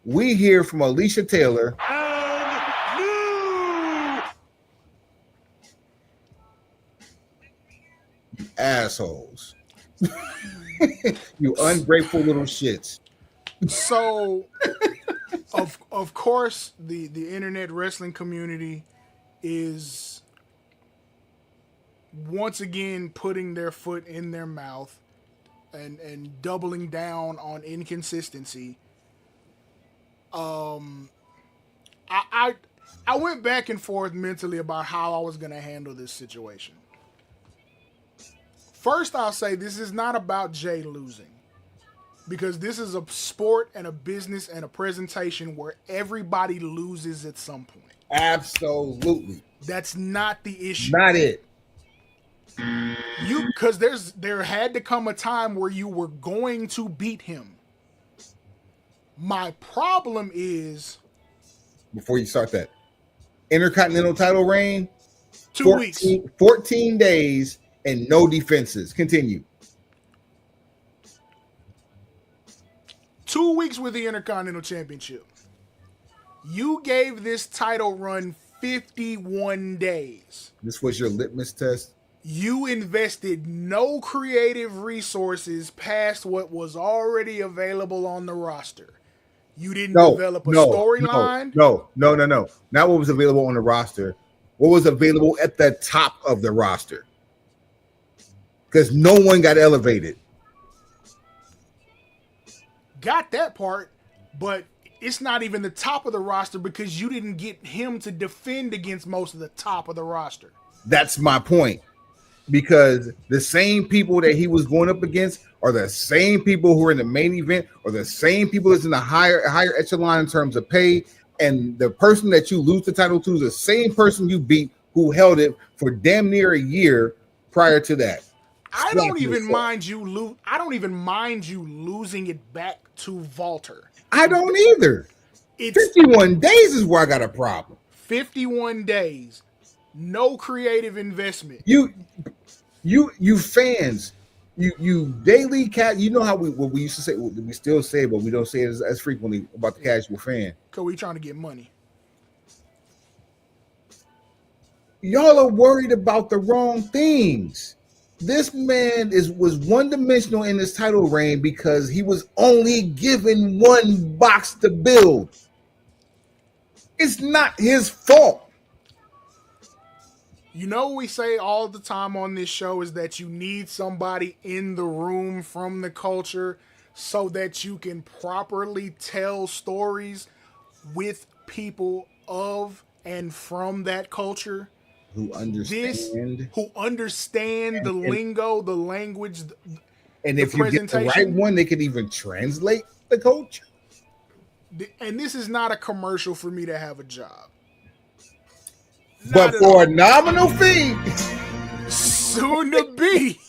we hear from Alicia Taylor. Assholes. You ungrateful little shits. So of course the internet wrestling community is once again putting their foot in their mouth and doubling down on inconsistency. I went back and forth mentally about how I was gonna handle this situation. First, I'll say this is not about Jay losing, because this is a sport and a business and a presentation where everybody loses at some point. Absolutely. That's not the issue. Not it. Because there had to come a time where you were going to beat him. My problem is, before you start that, Intercontinental title reign, 2 weeks, 14 days, and no defenses. Continue. 2 weeks with the Intercontinental Championship. You gave this title run 51 days. This was your litmus test? You invested no creative resources past what was already available on the roster. You didn't develop a storyline. No. Not what was available on the roster. What was available at the top of the roster. Because no one got elevated. Got that part, but it's not even the top of the roster because you didn't get him to defend against most of the top of the roster. That's my point. Because the same people that he was going up against are the same people who are in the main event, or the same people that's in the higher echelon in terms of pay. And the person that you lose the title to is the same person you beat who held it for damn near a year prior to that. I don't even mind you losing it back to Walter. I don't either. It's 51 days is where I got a problem. 51 days. No creative investment. You fans, you daily cat. You know how what we used to say. We still say, but we don't say it as frequently about the casual fan. Cause we trying to get money. Y'all are worried about the wrong things. This man was one-dimensional in his title reign because he was only given one box to build. It's not his fault. You know what we say all the time on this show is that you need somebody in the room from the culture so that you can properly tell stories with people of and from that culture. Who understand the lingo, the language, and if you get the right one, they can even translate the culture. And this is not a commercial for me to have a job. But for a nominal fee, soon to be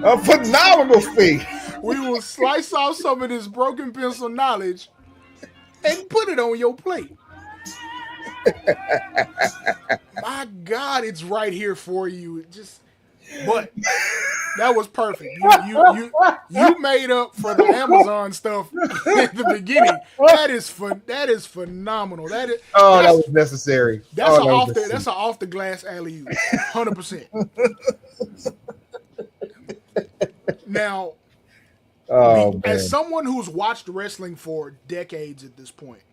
a phenomenal fee, we will slice off some of this broken pencil knowledge and put it on your plate. My God, it's right here for you. But That was perfect. You made up for the Amazon stuff at the beginning. That is phenomenal. Oh, that was necessary. That's Oh, a that was off the necessary. that's an off the glass alley oop. 100%. Now, Oh as man. someone who's watched wrestling for decades at this point,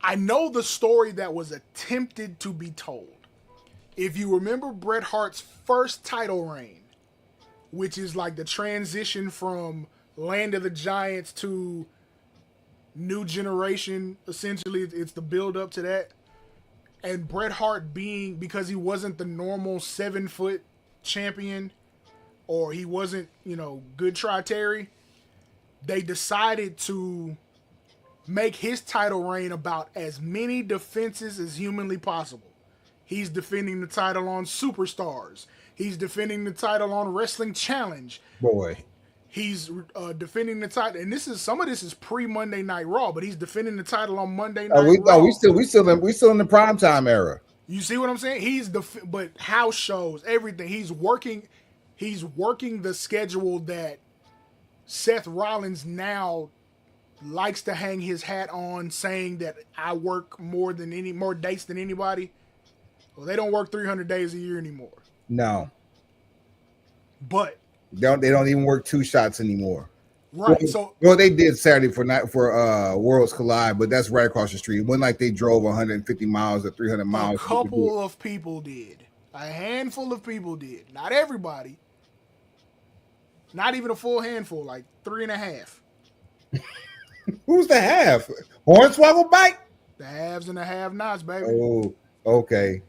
I know the story that was attempted to be told. If you remember Bret Hart's first title reign, which is like the transition from Land of the Giants to New Generation, essentially, it's the build up to that. And Bret Hart being, because he wasn't the normal 7-foot champion, or he wasn't, good try Terry, they decided to make his title reign about as many defenses as humanly possible. He's defending the title on Superstars. He's defending the title on Wrestling Challenge. Boy. He's defending the title, and some of this is pre Monday Night Raw, but he's defending the title on Monday Night Raw. We still in the primetime era. You see what I'm saying? But house shows, everything. He's working the schedule that Seth Rollins now likes to hang his hat on, saying that I work more dates than anybody. Well, they don't work 300 days a year anymore. No. But they don't even work 2 shots anymore. Right. Well, they did Saturday for Worlds Collide, but that's right across the street. It wasn't like they drove 150 miles or 300 miles. A couple of people did. A handful of people did. Not everybody. Not even a full handful, like 3.5. Who's the half? Hornswoggle bike? The haves and the have-nots, baby. Oh, okay.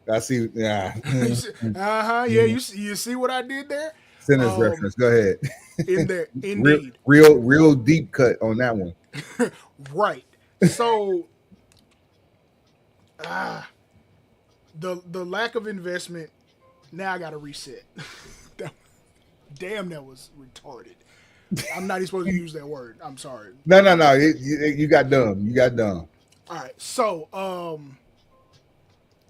I see. Yeah. Yeah. You see what I did there? Sinners reference. Go ahead. In there, indeed. Real deep cut on that one. Right. So, the lack of investment. Now I got to reset. Damn, that was retarded. I'm not even supposed to use that word. I'm sorry. No. You got dumb. You got dumb. All right. So,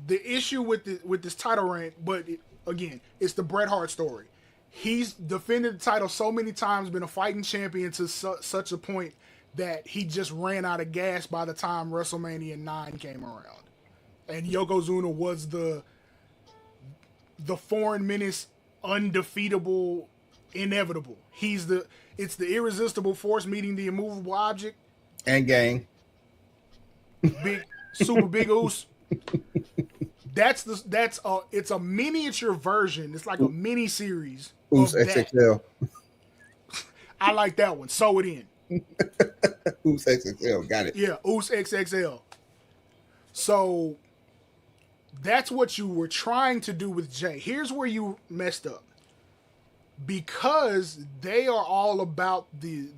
the issue with this title reign, but again, it's the Bret Hart story. He's defended the title so many times, been a fighting champion to such a point that he just ran out of gas by the time WrestleMania 9 came around. And Yokozuna was the foreign menace, undefeatable, inevitable. It's the irresistible force meeting the immovable object. And gang. Super big Oos. It's a miniature version. It's like a mini series. Oos XXL. I like that one. Sew it in. Oos XXL. Got it. Yeah, Oos XXL. So that's what you were trying to do with Jay. Here's where you messed up. Because they are all about the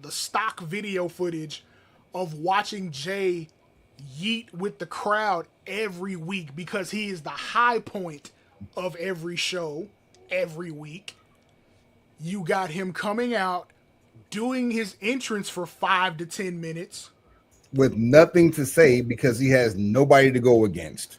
stock video footage of watching Jay yeet with the crowd every week, because he is the high point of every show every week. You got him coming out, doing his entrance for 5 to 10 minutes. With nothing to say because he has nobody to go against.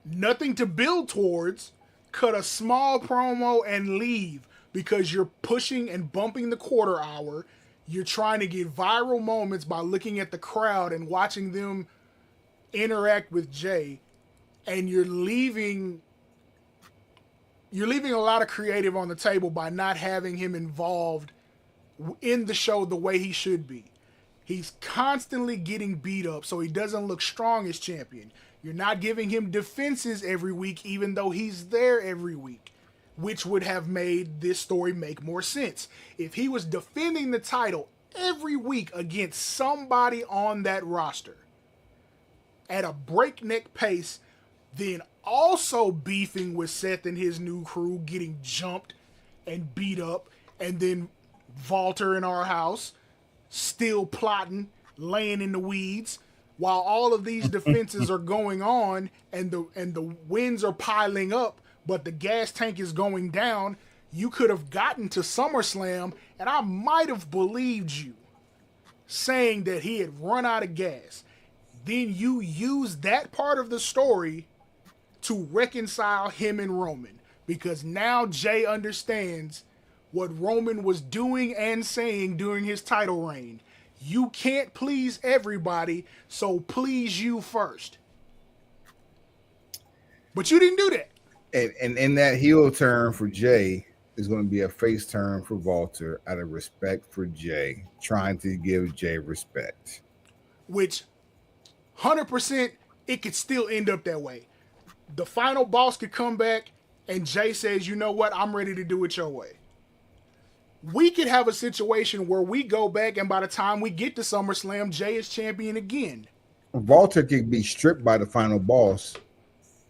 Nothing to build towards. Cut a small promo and leave because you're pushing and bumping the quarter hour. You're trying to get viral moments by looking at the crowd and watching them interact with Jay. And you're leaving a lot of creative on the table by not having him involved in the show the way he should be. He's constantly getting beat up, so he doesn't look strong as champion. You're not giving him defenses every week, even though he's there every week, which would have made this story make more sense. If he was defending the title every week against somebody on that roster at a breakneck pace, then also beefing with Seth and his new crew, getting jumped and beat up, and then Walter in our house still plotting, laying in the weeds, while all of these defenses are going on and the wins are piling up, but the gas tank is going down. You could have gotten to SummerSlam, and I might have believed you saying that he had run out of gas. Then you use that part of the story to reconcile him and Roman. because now Jay understands what Roman was doing and saying during his title reign. You can't please everybody, so please you first. But you didn't do that. And in that heel turn for Jay is going to be a face turn for Walter out of respect for Jay, trying to give Jay respect. Which 100% it could still end up that way. The final boss could come back and Jay says, you know what, I'm ready to do it your way. We could have a situation where we go back and by the time we get to SummerSlam, Jay is champion again. Walter could be stripped by the final boss,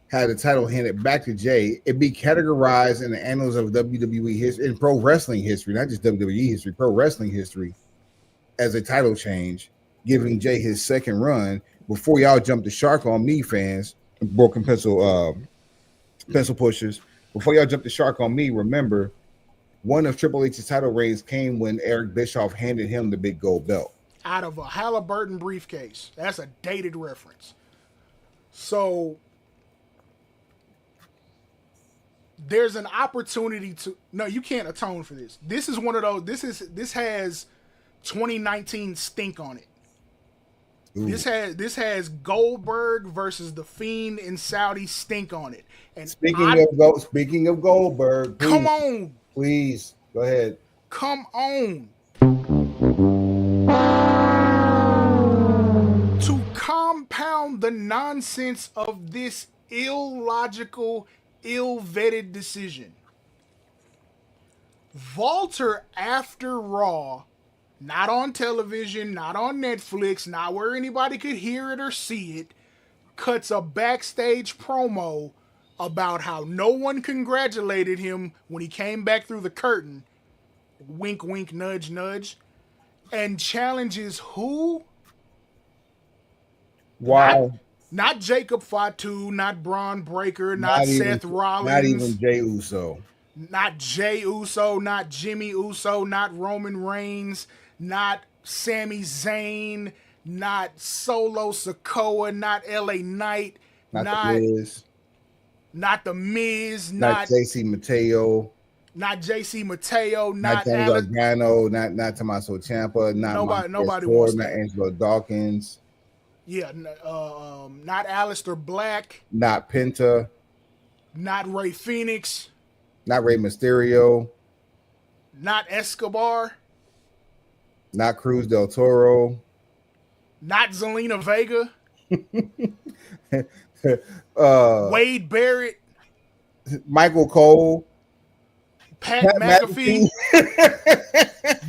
had the title handed back to Jay. It'd be categorized in the annals of WWE history, in pro wrestling history, not just WWE history, pro wrestling history, as a title change, giving Jay his second run before y'all jump the shark on me, fans, broken pencil pushers. Before y'all jump the shark on me, remember, one of Triple H's title reigns came when Eric Bischoff handed him the big gold belt. Out of a Halliburton briefcase. That's a dated reference. So there's an opportunity to... No, you can't atone for this. This is one of those... This has 2019 stink on it. Ooh. This has Goldberg versus The Fiend in Saudi stink on it. And speaking of Goldberg, please, come on, please go ahead. Come on. To compound the nonsense of this illogical, ill-vetted decision, Walter after Raw, not on television, not on Netflix, not where anybody could hear it or see it, cuts a backstage promo about how no one congratulated him when he came back through the curtain, wink, wink, nudge, nudge, and challenges who? Wow. Not Jacob Fatu, not Braun Breaker, not Seth Rollins. Not even Jey Uso. Not Jey Uso, not Jimmy Uso, not Roman Reigns, not Sami Zayn, not Solo Sikoa, not LA Knight, not The Miz, not JC Mateo, not JC Mateo, not Johnny Gargano, not Tommaso Ciampa, not nobody wants not that. Angelo Dawkins. Yeah, not Aleister Black, not Penta, not Rey Fenix, not Rey Mysterio, not Escobar, not Cruz del Toro, not Zelina Vega, Wade Barrett, Michael Cole, Pat McAfee.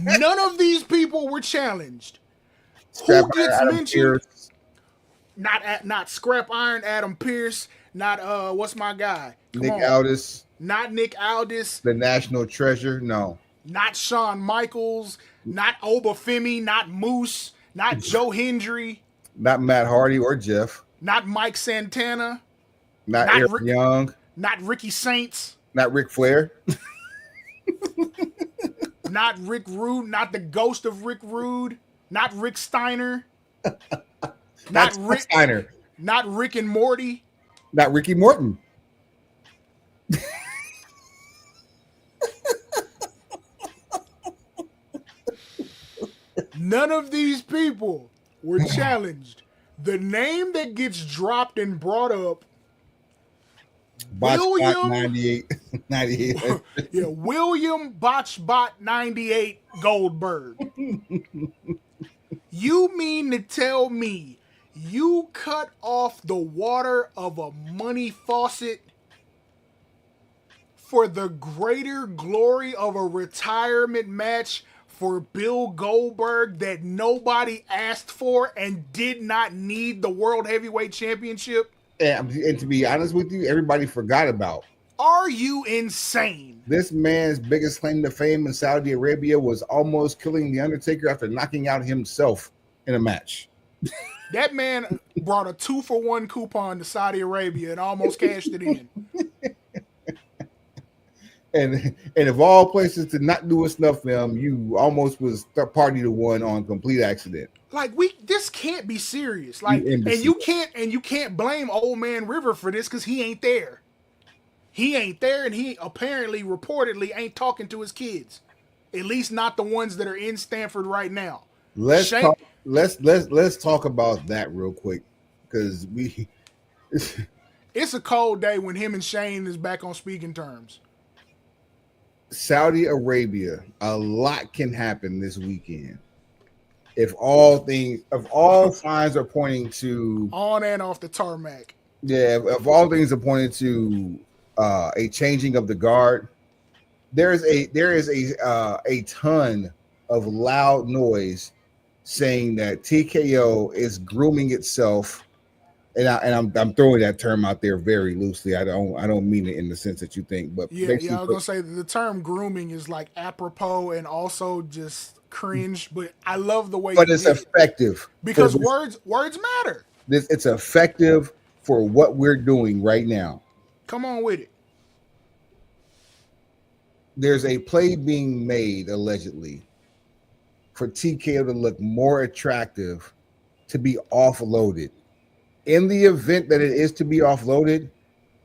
None of these people were challenged. Who gets mentioned? Not Scrap Iron Adam Pearce. Not what's my guy? Nick Aldis. Not Nick Aldis. The National Treasure. No. Not Shawn Michaels. Not Obafemi. Not Moose. Not Joe Hendry. Not Matt Hardy or Jeff. Not Mike Santana. Not Eric Young. Not Ricky Saints. Not Ric Flair. Not Rick Rude. Not the ghost of Rick Rude. Not Rick Steiner. Not Rick Steiner. Not Rick and Morty. Not Ricky Morton. None of these people were challenged. The name that gets dropped and brought up, William 98. Yeah, William Botchbot 98 Goldberg. You mean to tell me you cut off the water of a money faucet for the greater glory of a retirement match for Bill Goldberg that nobody asked for and did not need the World Heavyweight Championship? And to be honest with you, everybody forgot about. Are you insane? This man's biggest claim to fame in Saudi Arabia was almost killing The Undertaker after knocking out himself in a match. That man brought a 2-for-1 coupon to Saudi Arabia and almost cashed it in. And of all places to not do a snuff film, you almost was party to one on complete accident. Like this can't be serious. Like, and you can't blame Old Man River for this because he ain't there. He ain't there, and he apparently, reportedly, ain't talking to his kids. At least not the ones that are in Stanford right now. Let's talk. Let's talk about that real quick because we. It's a cold day when him and Shane is back on speaking terms. Saudi Arabia, a lot can happen this weekend. If all signs are pointing to on and off the tarmac. Yeah, if all things are pointing to a changing of the guard, there is a ton of loud noise saying that TKO is grooming itself, and I'm throwing that term out there very loosely. I don't mean it in the sense that you think, but Yeah, I was gonna say the term grooming is like apropos and also just cringe, but I love the way. But it's effective because words matter. It's effective for what we're doing right now. Come on with it. There's a play being made allegedly for TKO to look more attractive to be offloaded. In the event that it is to be offloaded,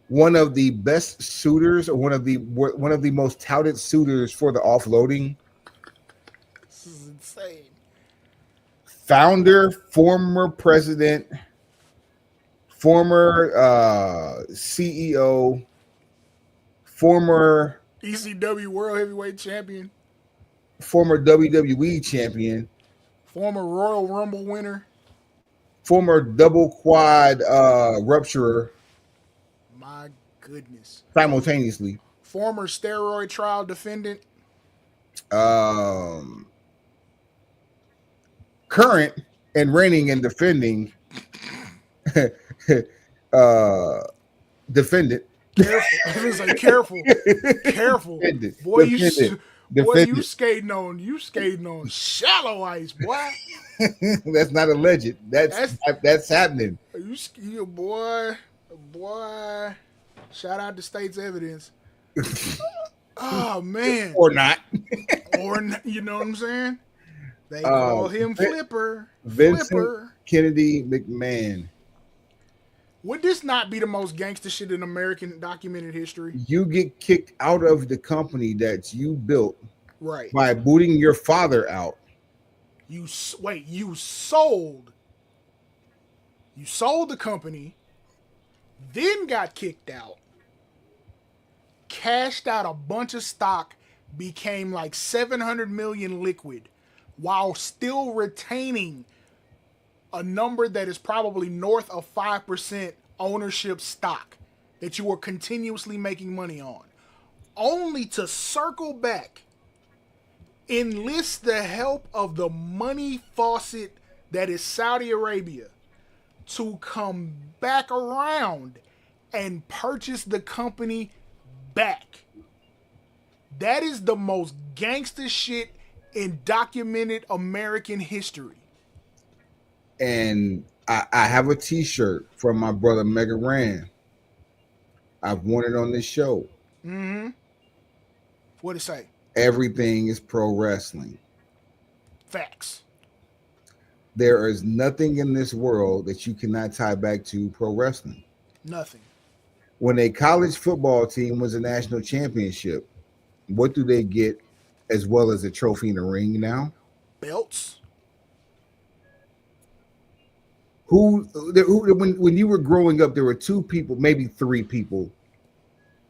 one of the best suitors or one of the most touted suitors for the offloading. This is insane. Founder, former president, former CEO, former ECW World Heavyweight Champion, former WWE champion, former Royal Rumble winner, former double quad rupturer. My goodness. Simultaneously. Former steroid trial defendant. Current and reigning and defending defendant. Careful. Defendant. Boy, you skating on shallow ice, boy. That's not alleged. That's happening. You boy. Shout out to State's Evidence. Oh man. Or not. You know what I'm saying? They call him Flipper. Vincent Kennedy McMahon. Would this not be the most gangster shit in American documented history? You get kicked out of the company that you built, right, by booting your father out. You sold the company, then got kicked out, cashed out a bunch of stock, became like $700 million liquid, while still retaining a number that is probably north of 5% ownership stock that you are continuously making money on, only to circle back, enlist the help of the money faucet that is Saudi Arabia to come back around and purchase the company back. That is the most gangster shit in documented American history. And I have a t-shirt from my brother Mega Ran. I've worn it on this show. Mm-hmm. What'd it say? Everything is pro wrestling. Facts. There is nothing in this world that you cannot tie back to pro wrestling. Nothing. When a college football team wins a national championship, what do they get as well as a trophy in the ring now? Belts. When you were growing up, there were two people, maybe three people,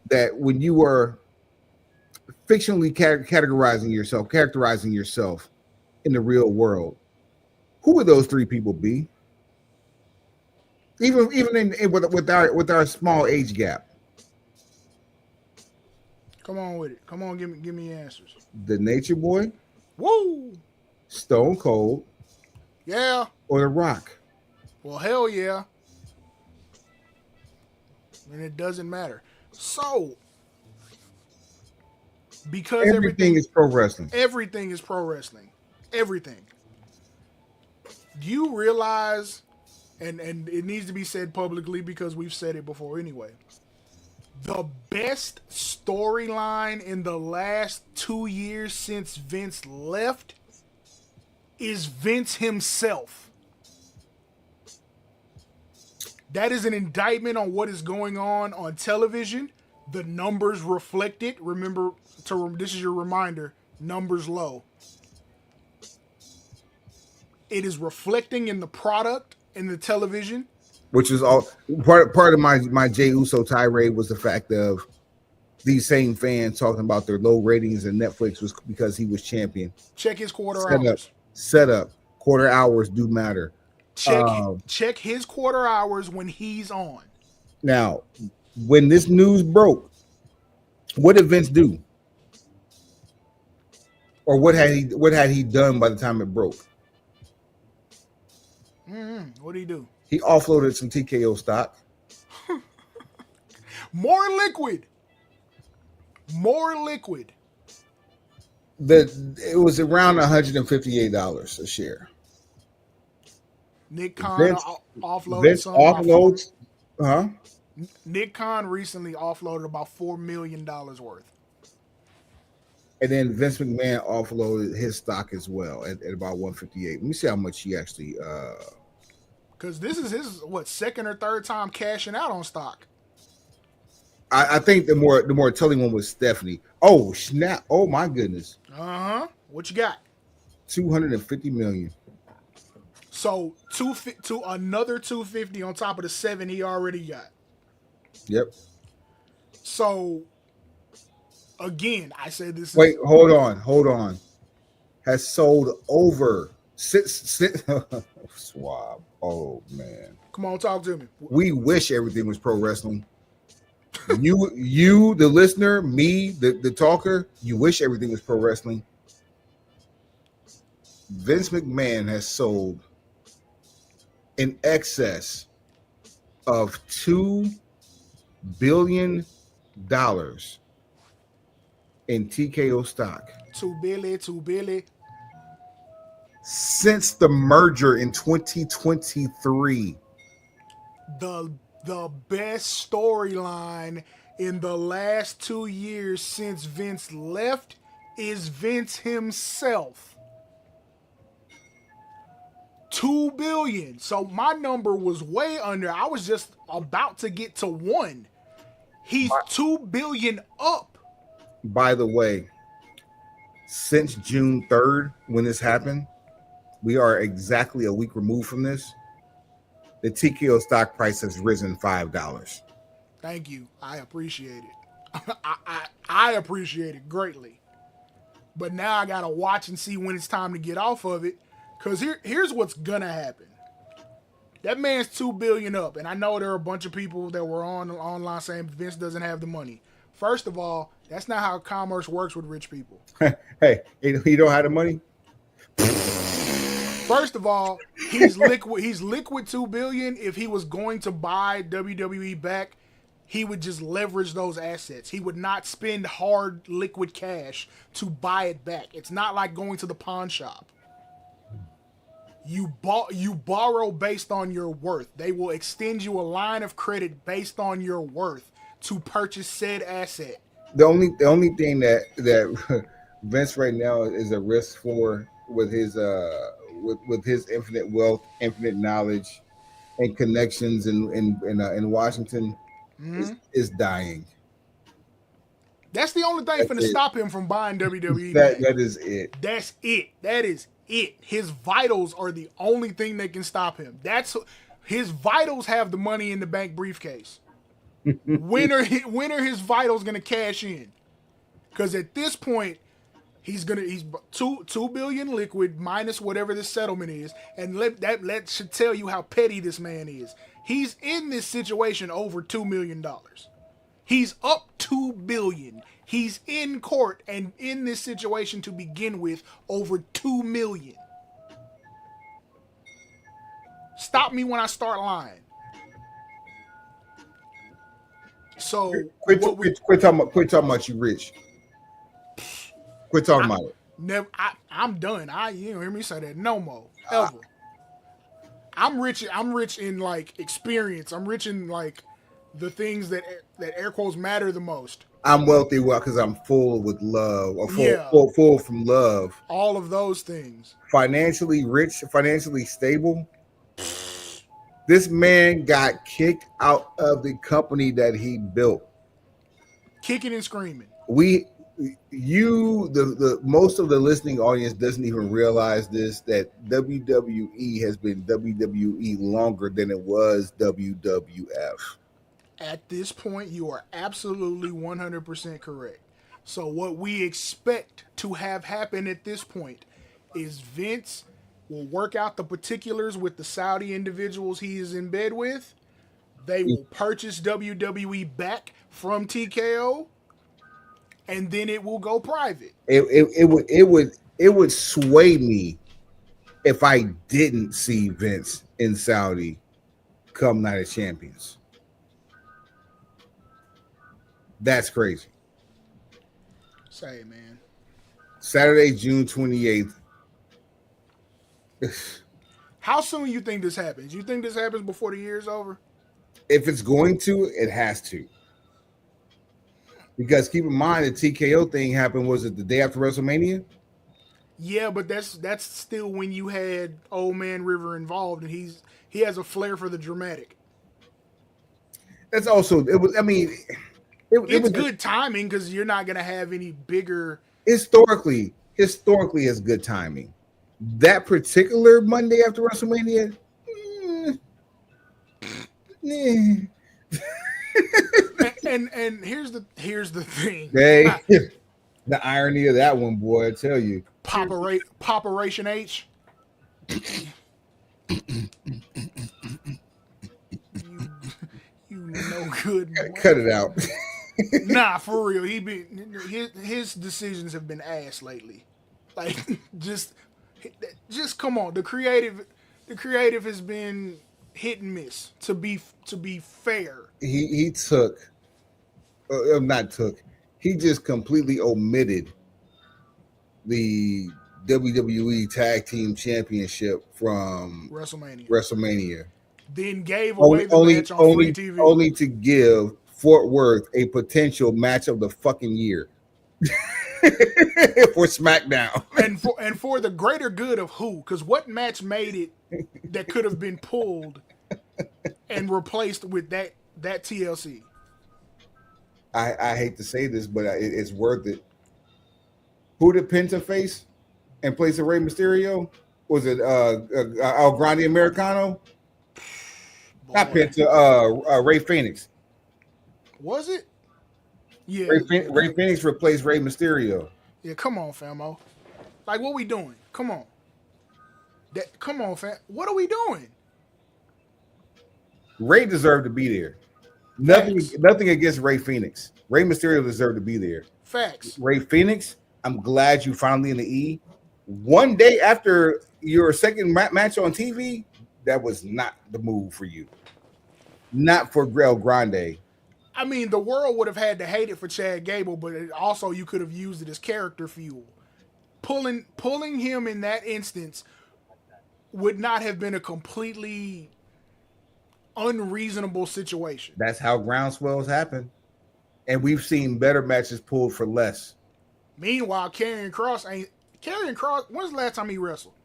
that when you were fictionally characterizing yourself in the real world, who would those three people be? Even with our small age gap. Come on with it. Come on, give me answers. The Nature Boy. Woo. Stone Cold. Yeah. Or The Rock. Well, hell yeah. And it doesn't matter. So, because everything is pro wrestling. Everything is pro wrestling. Everything. Do you realize, and it needs to be said publicly because we've said it before anyway, the best storyline in the last 2 years since Vince left is Vince himself. That is an indictment on what is going on television, The numbers reflect it. Remember, this is your reminder. Numbers low. It is reflecting in the product in the television. Which is all part of my Jey Uso tirade was the fact of these same fans talking about their low ratings and Netflix was because he was champion. Check his quarter hours. Set up. Quarter hours do matter. Check his quarter hours when he's on. Now, when this news broke, what did Vince do? Or what had he done by the time it broke? What did he do? He offloaded some TKO stock. More liquid. It was around $158 a share. Nick Khan offloaded Vince some. Offloads, Nick Khan recently offloaded about $4 million worth. And then Vince McMahon offloaded his stock as well at about 158. Let me see how much he actually. Because this is his second or third time cashing out on stock. I think the more telling one was Stephanie. Oh snap! Oh my goodness. What you got? 250 million. So another 250 on top of the 7 he already got. Yep. So again, I say this. Wait, hold on. Has sold over swab. Oh man. Come on, talk to me. We wish everything was pro wrestling. You, the listener, me, the talker. You wish everything was pro wrestling. Vince McMahon has sold in excess of $2 billion in TKO stock. $2 billion. Since the merger in 2023. The best storyline in the last 2 years since Vince left is Vince himself. $2 billion. So my number was way under. I was just about to get to 1. He's $2 billion up. By the way, since June 3rd, when this happened, we are exactly a week removed from this. The TKO stock price has risen $5. Thank you. I appreciate it. I appreciate it greatly. But now I gotta watch and see when it's time to get off of it. Cause here's what's gonna happen. That man's $2 billion up, and I know there are a bunch of people that were online saying Vince doesn't have the money. First of all, that's not how commerce works with rich people. Hey, you don't have the money? First of all, he's liquid. He's liquid $2 billion. If he was going to buy WWE back, he would just leverage those assets. He would not spend hard liquid cash to buy it back. It's not like going to the pawn shop. You borrow based on your worth. They will extend you a line of credit based on your worth to purchase said asset. The only thing that Vince right now is a risk for with his with his infinite wealth, infinite knowledge, and connections in Washington is dying. That's the only thing finna stop him from buying WWE. That is it. That's it. That is it. His vitals are the only thing that can stop him. His vitals have the money in the bank briefcase. When are his vitals gonna cash in? Because at this point, he's $2 billion liquid minus whatever the settlement is, and that should tell you how petty this man is. He's in this situation over $2 million. He's up $2 billion. He's in court and in this situation to begin with over $2 million. Stop me when I start lying. So quit talking about you rich. Quit talking about it. I'm done. You don't hear me say that no more ever. I'm rich in like experience. I'm rich in like the things that air quotes matter the most. I'm wealthy because I'm full with love, or full from love. All of those things. Financially rich, financially stable. This man got kicked out of the company that he built. kicking and screaming. The most of the listening audience doesn't even realize this, that WWE has been WWE longer than it was WWF. At this point, you are absolutely 100% correct. So, what we expect to have happen at this point is Vince will work out the particulars with the Saudi individuals he is in bed with. They will purchase WWE back from TKO, and then it will go private. It would sway me if I didn't see Vince in Saudi come Night of Champions. That's crazy. Say, man. Saturday, June 28th. How soon you think this happens? You think this happens before the year's over? If it's going to, it has to. Because keep in mind, the TKO thing happened, was it the day after WrestleMania? Yeah, but that's still when you had Old Man River involved, and he has a flair for the dramatic. That's also, it was, I mean, it's was good timing because you're not going to have any bigger. Historically, it's good timing. That particular Monday after WrestleMania, and here's the thing. Hey, the irony of that one, boy, I tell you. Operation H. you no good. Cut it out. Nah, for real. His decisions have been ass lately. Like just come on. The creative has been hit and miss. To be fair, he just completely omitted the WWE Tag Team Championship from WrestleMania. Then gave away the match on free TV. Only to give Fort Worth a potential match of the fucking year for SmackDown. And for the greater good of who? Because what match made it that could have been pulled and replaced with that TLC? I hate to say this, but it's worth it. Who did Penta face in place of Rey Mysterio? Was it El Grande Americano? Boy. Not Penta, Rey Fenix. Was it? Yeah. Rey Fenix replaced Rey Mysterio. Yeah, come on, famo. Like, what we doing? Come on. Come on, fam. What are we doing? Rey deserved to be there. Nothing against Rey Fenix. Rey Mysterio deserved to be there. Facts. Rey Fenix, I'm glad you finally in the E. One day after your second match on TV, that was not the move for you. Not for El Grande. I mean, the world would have had to hate it for Chad Gable, but also you could have used it as character fuel. Pulling him in that instance would not have been a completely unreasonable situation. That's how groundswells happen. And we've seen better matches pulled for less. Meanwhile, Karrion Kross, when's the last time he wrestled?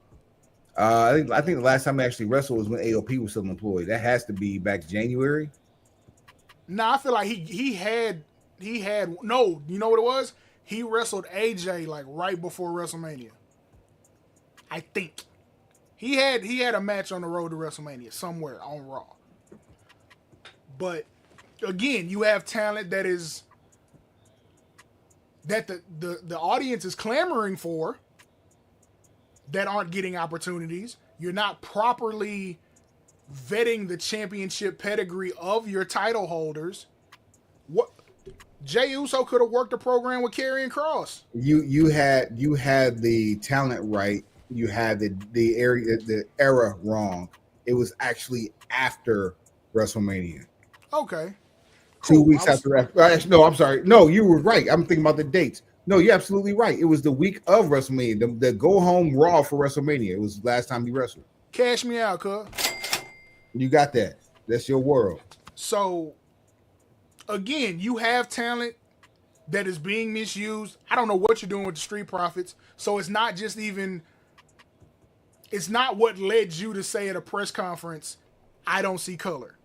I think the last time he actually wrestled was when AOP was still employed. That has to be back January. Nah, I feel like he had no, you know what it was? He wrestled AJ like right before WrestleMania. I think. He had a match on the road to WrestleMania somewhere on Raw. But again, you have talent that the audience is clamoring for that aren't getting opportunities. You're not properly vetting the championship pedigree of your title holders. What Jey Uso could have worked a program with Karrion Kross. You had the talent right. You had the era wrong. It was actually after WrestleMania. Okay. Cool. 2 weeks after. No, I'm sorry. No, you were right. I'm thinking about the dates. No, you're absolutely right. It was the week of WrestleMania. The go home Raw for WrestleMania. It was the last time he wrestled. Cash me out, cuz. You got that. That's your world. So, again, you have talent that is being misused. I don't know what you're doing with the Street Profits. So it's not just even. It's not what led you to say at a press conference, I don't see color.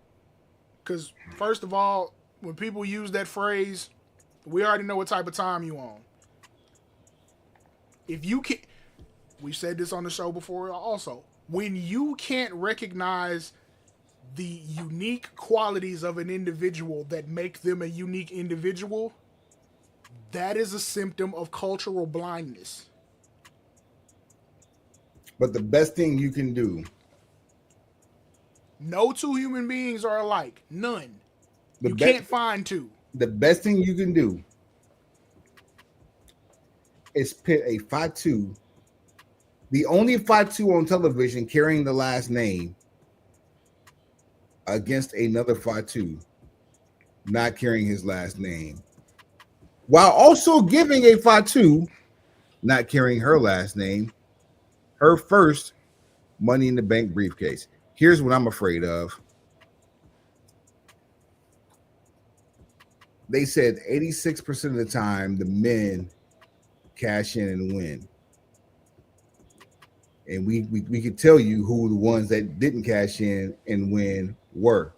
Because, first of all, when people use that phrase, We already know what type of time you on. If you can, we said this on the show before also. When you can't recognize the unique qualities of an individual that make them a unique individual, that is a symptom of cultural blindness. But the best thing you can do, no two human beings are alike. None. You best, can't find two. The best thing you can do is pit a Fatu, the only Fatu on television carrying the last name, against another Fatu not carrying his last name, while also giving a Fatu not carrying her last name her first Money in the Bank briefcase. Here's what I'm afraid of. They said 86% of the time the men cash in and win. And we could tell you who the ones that didn't cash in and win were.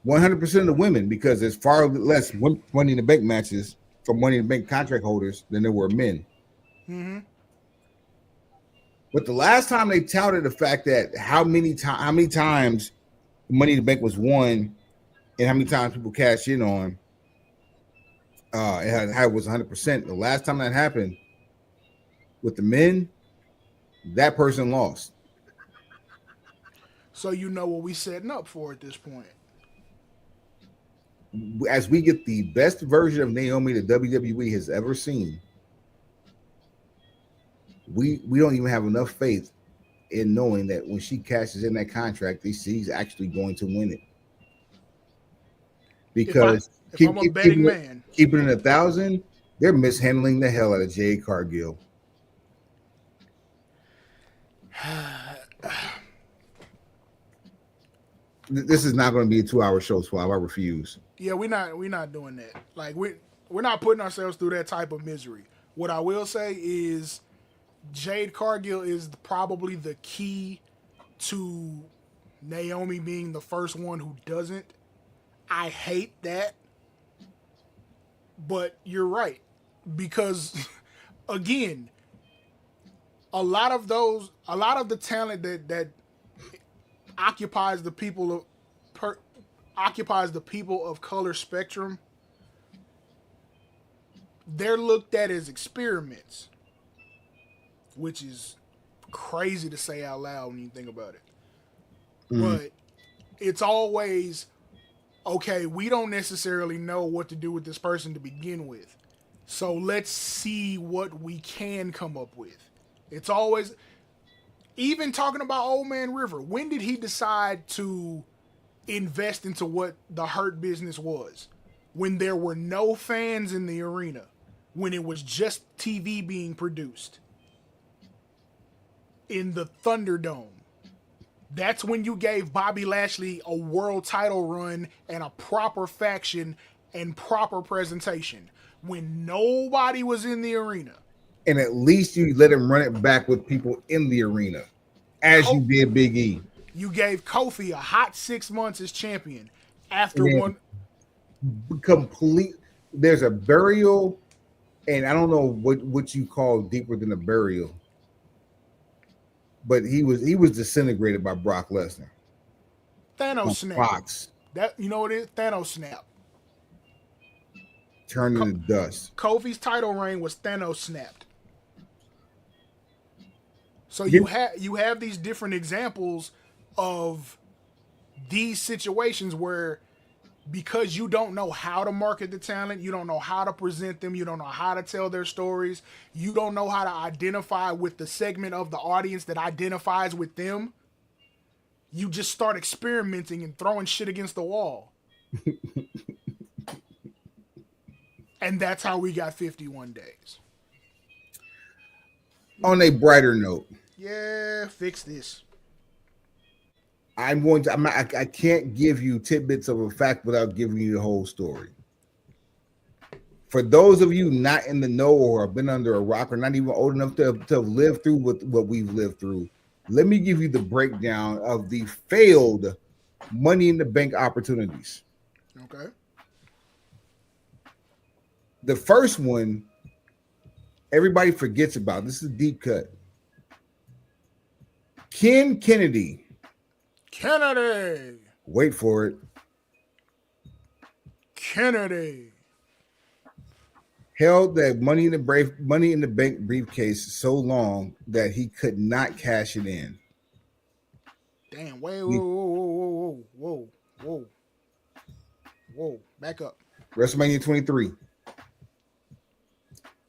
100% of the women, because there's far less Money in the Bank matches for Money in the Bank contract holders than there were men. Mm-hmm. But the last time they touted the fact that how many times Money in the Bank was won and how many times people cash in on, it was 100%. The last time that happened with the men, that person lost. So you know what we setting up for at this point. As we get the best version of Naomi the WWE has ever seen, we don't even have enough faith in knowing that when she cashes in that contract, she's actually going to win it. Because if I'm a betting man, keeping it 1,000, they're mishandling the hell out of Jade Cargill. This is not going to be a 2-hour show, Swab. I refuse. Yeah, we're not doing that. Like we're not putting ourselves through that type of misery. What I will say is Jade Cargill is probably the key to Naomi being the first one who doesn't. I hate that. But you're right. Because again, a lot of the talent that occupies the people of color spectrum, they're looked at as experiments, which is crazy to say out loud when you think about it. But it's always, okay, we don't necessarily know what to do with this person to begin with, so let's see what we can come up with. It's always, even talking about Old Man River, when did he decide to invest into what the Hurt Business was? When there were no fans in the arena, when it was just TV being produced in the Thunderdome. That's when you gave Bobby Lashley a world title run and a proper faction and proper presentation, when nobody was in the arena. And at least you let him run it back with people in the arena, as you did Big E. You gave Kofi a hot 6 months as champion. After one complete, there's a burial, and I don't know what you call deeper than a burial, but he was disintegrated by Brock Lesnar. Thanos snap. Fox. That, you know what it is? Thanos snap. Turned into dust. Kofi's title reign was Thanos snapped. So you have these different examples of these situations where, because you don't know how to market the talent, you don't know how to present them, you don't know how to tell their stories, you don't know how to identify with the segment of the audience that identifies with them, you just start experimenting and throwing shit against the wall. And that's how we got 51 days. On a brighter note. Yeah, fix this. I can't give you tidbits of a fact without giving you the whole story. For those of you not in the know or have been under a rock or not even old enough to live through what we've lived through, let me give you the breakdown of the failed Money in the Bank opportunities. Okay. The first one, everybody forgets about. This is a deep cut. Ken Kennedy. Kennedy. Wait for it. Kennedy. Held that money in the bank briefcase so long that he could not cash it in. Damn, whoa. Back up. WrestleMania 23.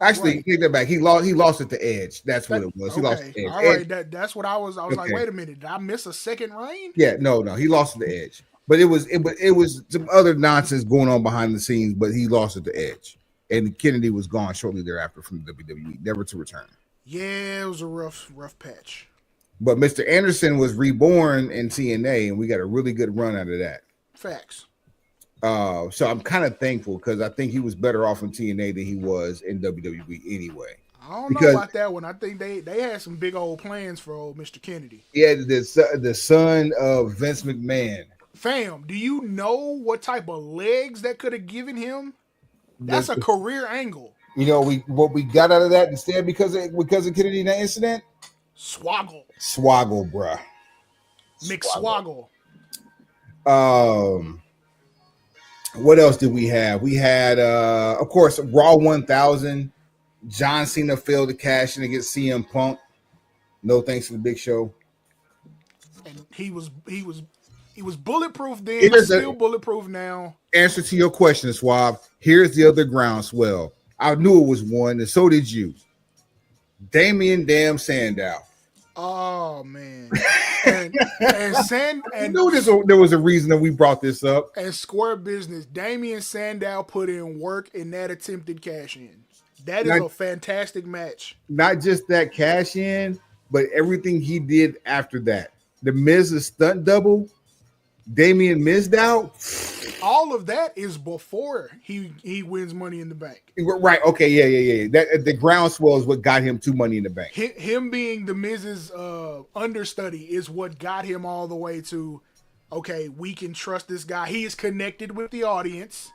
Actually, Right. take that back. He lost at the Edge. That's what it was. He lost at Okay. the Edge. All right. That's what I was Okay. like, wait a minute. Did I miss a second reign? Yeah, no. He lost at the Edge. But it was some other nonsense going on behind the scenes, but he lost at the Edge. And Kennedy was gone shortly thereafter from the WWE, never to return. Yeah, it was a rough patch. But Mr. Anderson was reborn in TNA, and we got a really good run out of that. Facts. So I'm kind of thankful because I think he was better off in TNA than he was in WWE anyway. I don't know about that one. I think they had some big old plans for old Mr. Kennedy. Yeah, the son of Vince McMahon. Fam, do you know what type of legs that could have given him? That's a career angle. You know, what we got out of that instead because of Kennedy in that incident? Swoggle, bruh. McSwoggle. What else did we have? We had, of course, Raw 1000. John Cena failed to cash in against CM Punk. No thanks to the Big Show. And he was bulletproof then. He's still bulletproof now. Answer to your question, Swab. Here's the other groundswell. I knew it was one, and so did you. Damian Damn Sandow. Oh man. I knew there was a reason that we brought this up. And Square Business, Damian Sandow put in work in that attempted cash in. That is a fantastic match. Not just that cash in, but everything he did after that. The Miz's stunt double, Damian missed out. All of that is before he wins Money in the Bank. Right. Okay. Yeah. That the groundswell is what got him to Money in the Bank. Him being the Miz's understudy is what got him all the way to, okay, we can trust this guy. He is connected with the audience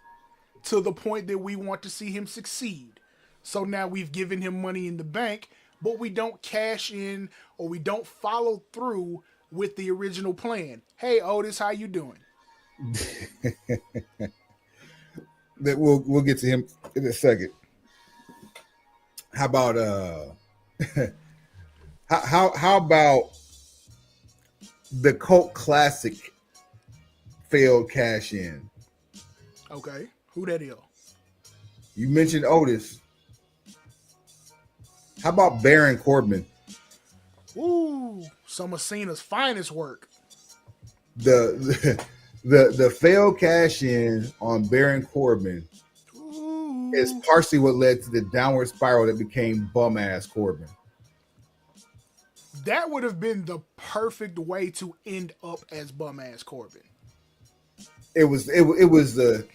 to the point that we want to see him succeed. So now we've given him Money in the Bank, but we don't cash in or we don't follow through with the original plan. Hey, Otis, how you doing? That we'll get to him in a second. How about how about the cult classic failed cash in? Okay, who that is? You mentioned Otis. How about Baron Corbin? Ooh, some of Cena's finest work. The failed cash in on Baron Corbin is partially what led to the downward spiral that became bum ass Corbin. That would have been the perfect way to end up as bum ass Corbin. It was the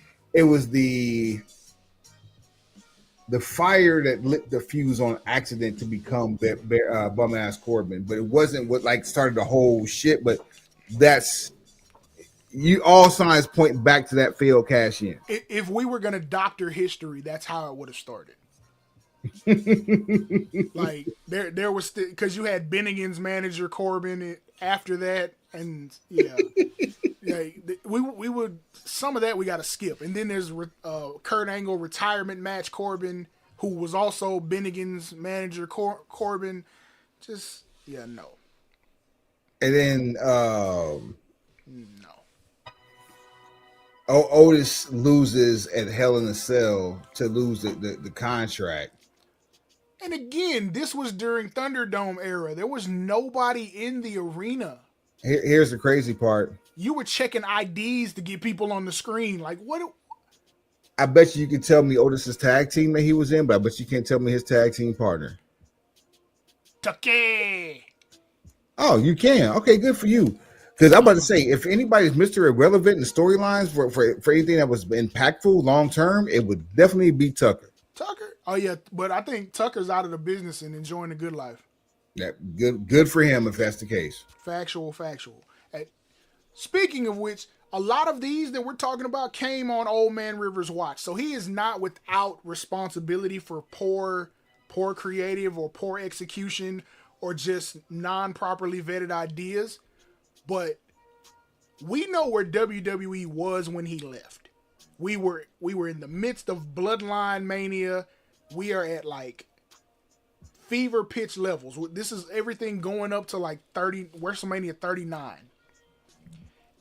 fire that lit the fuse on accident to become bum ass Corbin, but it wasn't what like started the whole shit. But that's all signs point back to that failed cash in. If we were gonna doctor history, that's how it would have started. Like there was because you had Bennigan's manager Corbin after that, and yeah, we would some of that we got to skip, and then there's Kurt Angle retirement match Corbin, who was also Bennigan's manager Corbin. Just no. And then no. Otis loses at Hell in a Cell to lose the contract. And again, this was during Thunderdome era. There was nobody in the arena. Here's the crazy part. You were checking IDs to get people on the screen. Like, what? I bet you can tell me Otis's tag team that he was in, but I bet you can't tell me his tag team partner. Tucky. Oh, you can. Okay, good for you. Because I'm about to say, if anybody's Mr. Irrelevant in storylines for anything that was impactful long term, it would definitely be Tucker. Tucker? Oh yeah, but I think Tucker's out of the business and enjoying the good life. Yeah, good for him if that's the case. Factual. Speaking of which, a lot of these that we're talking about came on Old Man Rivers' watch. So he is not without responsibility for poor creative or poor execution or just non-properly vetted ideas. But we know where WWE was when he left. We were in the midst of Bloodline Mania. We are at like fever pitch levels. This is everything going up to like WrestleMania 39.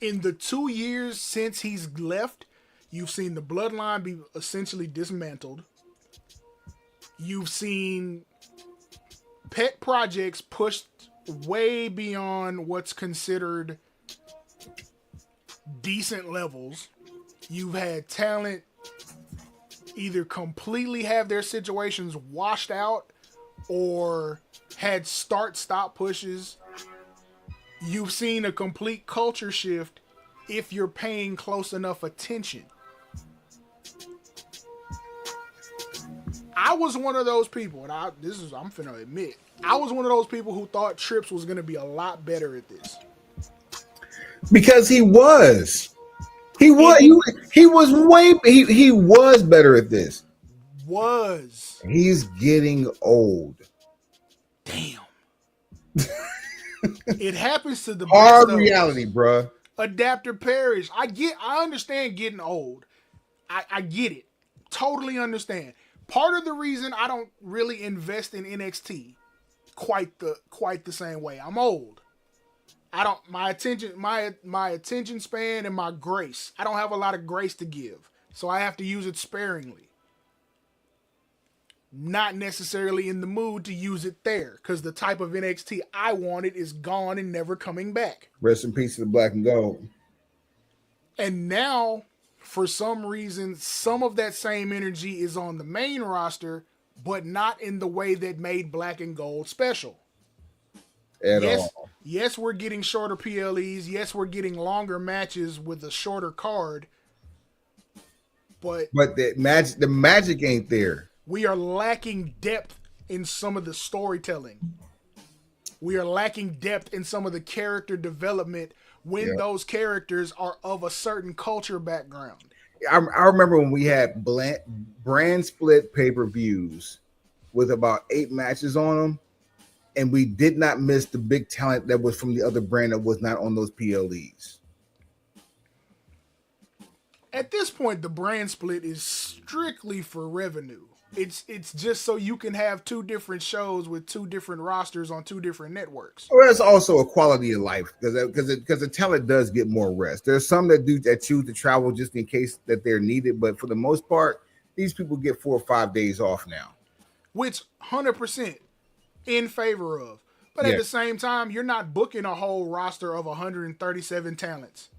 In the 2 years since he's left, you've seen the Bloodline be essentially dismantled. You've seen pet projects pushed way beyond what's considered decent levels. You've had talent either completely have their situations washed out or had start-stop pushes. You've seen a complete culture shift if you're paying close enough attention. I was one of those people, and I'm finna admit, I was one of those people who thought Trips was gonna be a lot better at this. Because he was better at this. He's getting old. Damn. It happens to the hard best reality, bruh. Adapter perish. I understand getting old. I get it. Totally understand. Part of the reason I don't really invest in NXT quite the same way. I'm old. My attention span and my grace. I don't have a lot of grace to give. So I have to use it sparingly. Not necessarily in the mood to use it there, because the type of NXT I wanted is gone and never coming back. Rest in peace to the black and gold. And now, for some reason, some of that same energy is on the main roster, but not in the way that made black and gold special. At all. Yes, we're getting shorter PLEs. Yes, we're getting longer matches with a shorter card. But the magic ain't there. We are lacking depth in some of the storytelling. We are lacking depth in some of the character development when those characters are of a certain culture background. I remember when we had brand split pay-per-views with about 8 matches on them, and we did not miss the big talent that was from the other brand that was not on those PLEs. At this point, the brand split is strictly for revenue. It's just so you can have 2 different shows with 2 different rosters on 2 different networks. Well, that's also a quality of life because the talent does get more rest. There's some that choose to travel just in case that they're needed, but for the most part, these people get 4 or 5 days off now, which 100% in favor of. But at the same time, you're not booking a whole roster of 137 talents.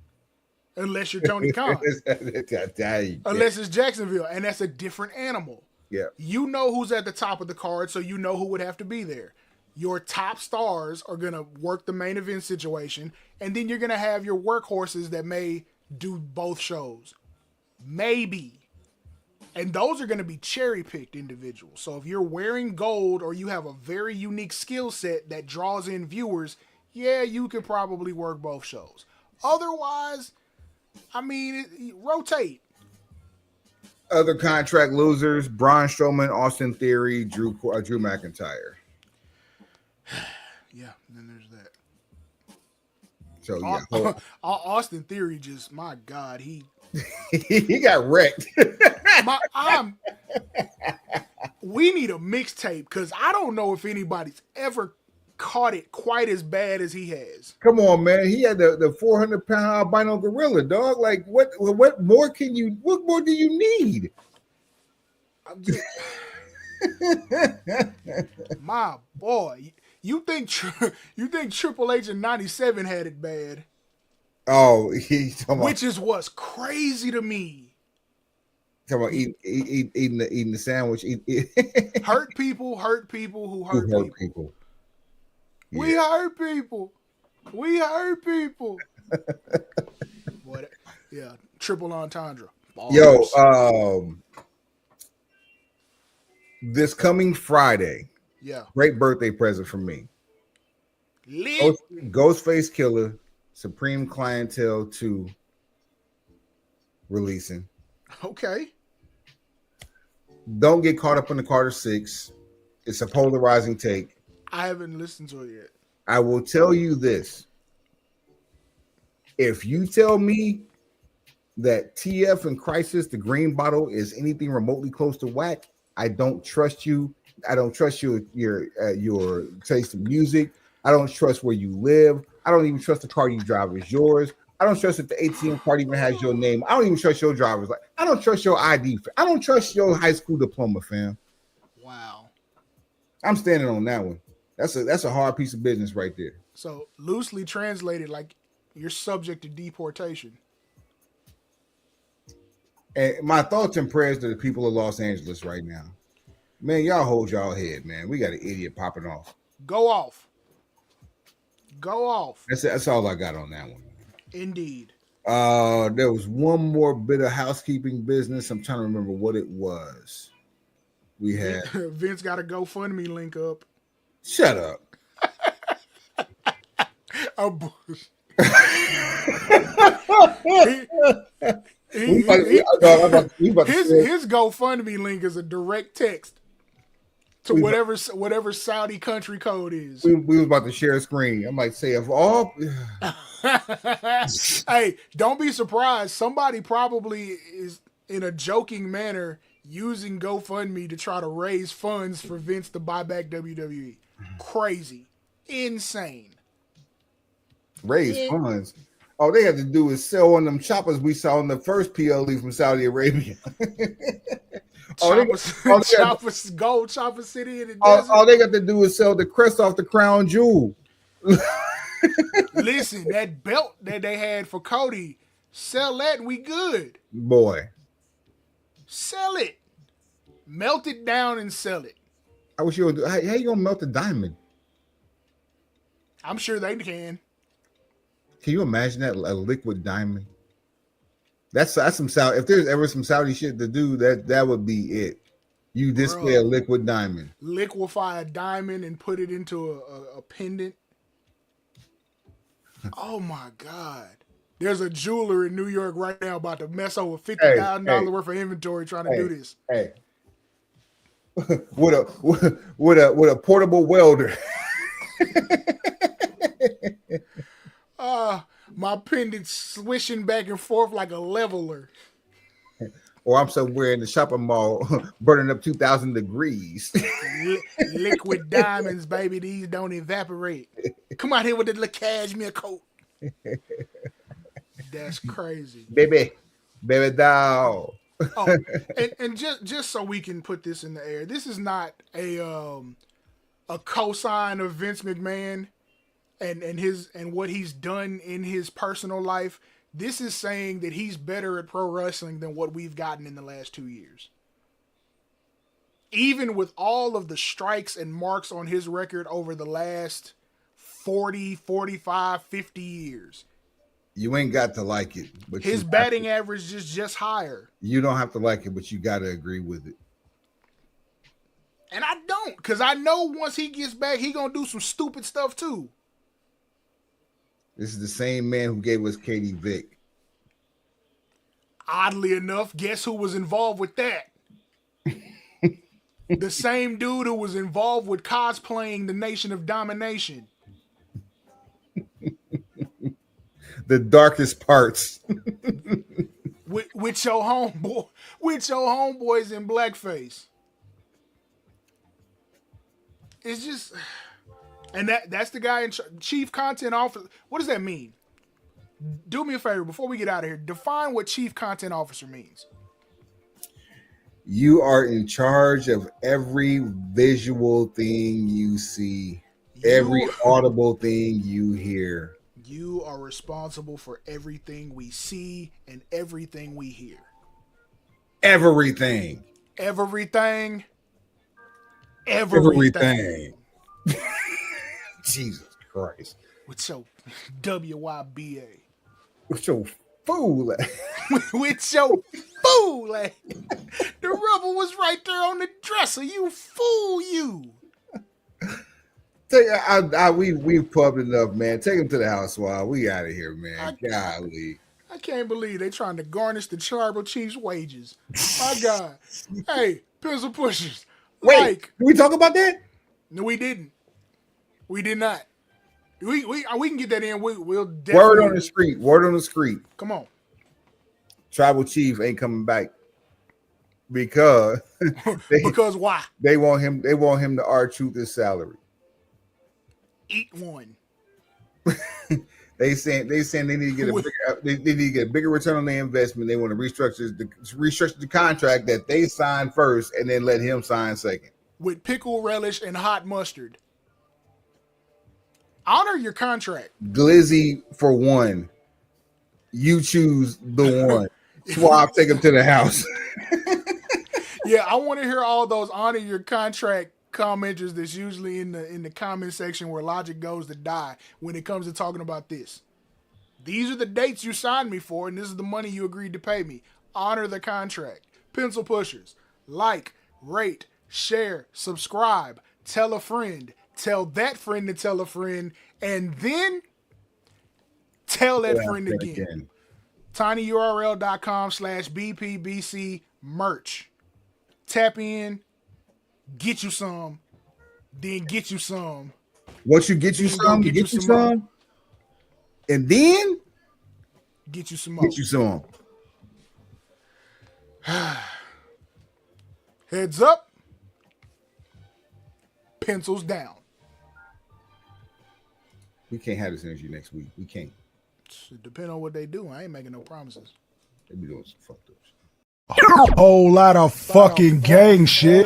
Unless you're Tony Khan. Unless it's Jacksonville, and that's a different animal. Yeah. You know who's at the top of the card, so you know who would have to be there. Your top stars are going to work the main event situation, and then you're going to have your workhorses that may do both shows. Maybe. And those are going to be cherry-picked individuals. So if you're wearing gold or you have a very unique skill set that draws in viewers, yeah, you could probably work both shows. Otherwise, I mean, rotate. Other contract losers: Braun Strowman, Austin Theory, Drew McIntyre. Yeah, then there's that. So yeah, Austin Theory just, my God, he got wrecked. We need a mixtape because I don't know if anybody's ever caught it quite as bad as he has. Come on, man. He had the 400-pound albino gorilla, dog. Like, what more do you need? My boy, you think Triple H in '97 had it bad? Oh, which is what's crazy to me. Talking about eating the sandwich. Hurt people who hurt people. Yeah. We hurt people. Boy, yeah, triple entendre. Balls. Yo, this coming Friday. Yeah. Great birthday present from me. Lit. Ghostface Killer, Supreme Clientele 2 releasing. Okay. Don't get caught up in the Carter 6. It's a polarizing take. I haven't listened to it yet. I will tell you this. If you tell me that TF and Crisis, the Green Bottle, is anything remotely close to whack, I don't trust you. I don't trust your taste in music. I don't trust where you live. I don't even trust the car you drive is yours. I don't trust if the ATM card even has your name. I don't even trust your driver's license. I don't trust your ID. I don't trust your high school diploma, fam. Wow. I'm standing on that one. That's a hard piece of business right there. So loosely translated, like you're subject to deportation. And my thoughts and prayers to the people of Los Angeles right now. Man, y'all hold y'all head, man. We got an idiot popping off. Go off. Go off. That's all I got on that one. Indeed. There was one more bit of housekeeping business. I'm trying to remember what it was. We had Vince got a GoFundMe link up. Shut up. Oh, His GoFundMe link is a direct text to whatever Saudi country code is. We was about to share a screen. I'm like, say of all. Hey, don't be surprised. Somebody probably is in a joking manner using GoFundMe to try to raise funds for Vince to buy back WWE. Crazy, insane. Raise funds. All they have to do is sell one of them choppers we saw in the first PLE from Saudi Arabia. Gold Chopper City in the desert. All they got to do is sell the crest off the crown jewel. Listen, that belt that they had for Cody, sell that and we good. Boy. Sell it. Melt it down and sell it. I wish you would do. How you gonna melt a diamond? I'm sure they can. Can you imagine that, a liquid diamond? That's some Saudi. If there's ever some Saudi shit to do, that would be it. You display a liquid diamond, liquefy a diamond, and put it into a pendant. Oh my God! There's a jeweler in New York right now about to mess over $50,000 worth of inventory trying to do this. Hey, with a portable welder. My pendant swishing back and forth like a leveler. Or I'm somewhere in the shopping mall burning up 2,000 degrees. Liquid diamonds, baby. These don't evaporate. Come out here with the cashmere coat. That's crazy. Baby doll. Oh, and just so we can put this in the air, this is not a cosign of Vince McMahon and what he's done in his personal life. This is saying that he's better at pro wrestling than what we've gotten in the last 2 years. Even with all of the strikes and marks on his record over the last 40, 45, 50 years. You ain't got to like it. But his batting average is just higher. You don't have to like it, but you got to agree with it. And I don't, because I know once he gets back, he going to do some stupid stuff too. This is the same man who gave us Katie Vick. Oddly enough, guess who was involved with that? The same dude who was involved with cosplaying the Nation of Domination. The darkest parts. with your homeboys in blackface. It's just... And that's the guy in chief content officer. What does that mean? Do me a favor before we get out of here. Define what chief content officer means. You are in charge of every visual thing you see, every audible thing you hear. You are responsible for everything we see and everything we hear. Everything. Everything. Jesus Christ. With your WYBA. With your fool. With your fool. The rubber was right there on the dresser. You fool, you. We've pubbed enough, man. Take him to the house while we out of here, man. Golly. I can't believe they trying to garnish the tribal chief's wages. My God. Hey, pencil pushers. Wait, did we talk about that? No, we didn't. We did not. We can get that in. We'll definitely. Word on the street. Word on the street. Come on. Tribal chief ain't coming back because because why? They want him to R-Truth his salary. Eat one. They saying they need to get they need to get a bigger return on their investment. They want to restructure the contract that they signed first and then let him sign second. With pickle relish and hot mustard. Honor your contract. Glizzy for one. You choose the one. Swab, take him to the house. Yeah, I want to hear all those honor your contract commenters that's usually in the comment section where logic goes to die when it comes to talking about this. These are the dates you signed me for, and this is the money you agreed to pay me. Honor the contract. Pencil pushers. Like, rate, share, subscribe, tell a friend, tell that friend to tell a friend, and then tell that friend again. tinyurl.com/BPBC merch. Tap in, get you some, then get you some. Once you get you some, get you some, and then get you some more. Get you some. Heads up, pencils down. We can't have this energy next week. We can't. It depends on what they do. I ain't making no promises. They be doing some fucked up shit. A whole lot of fucking gang shit.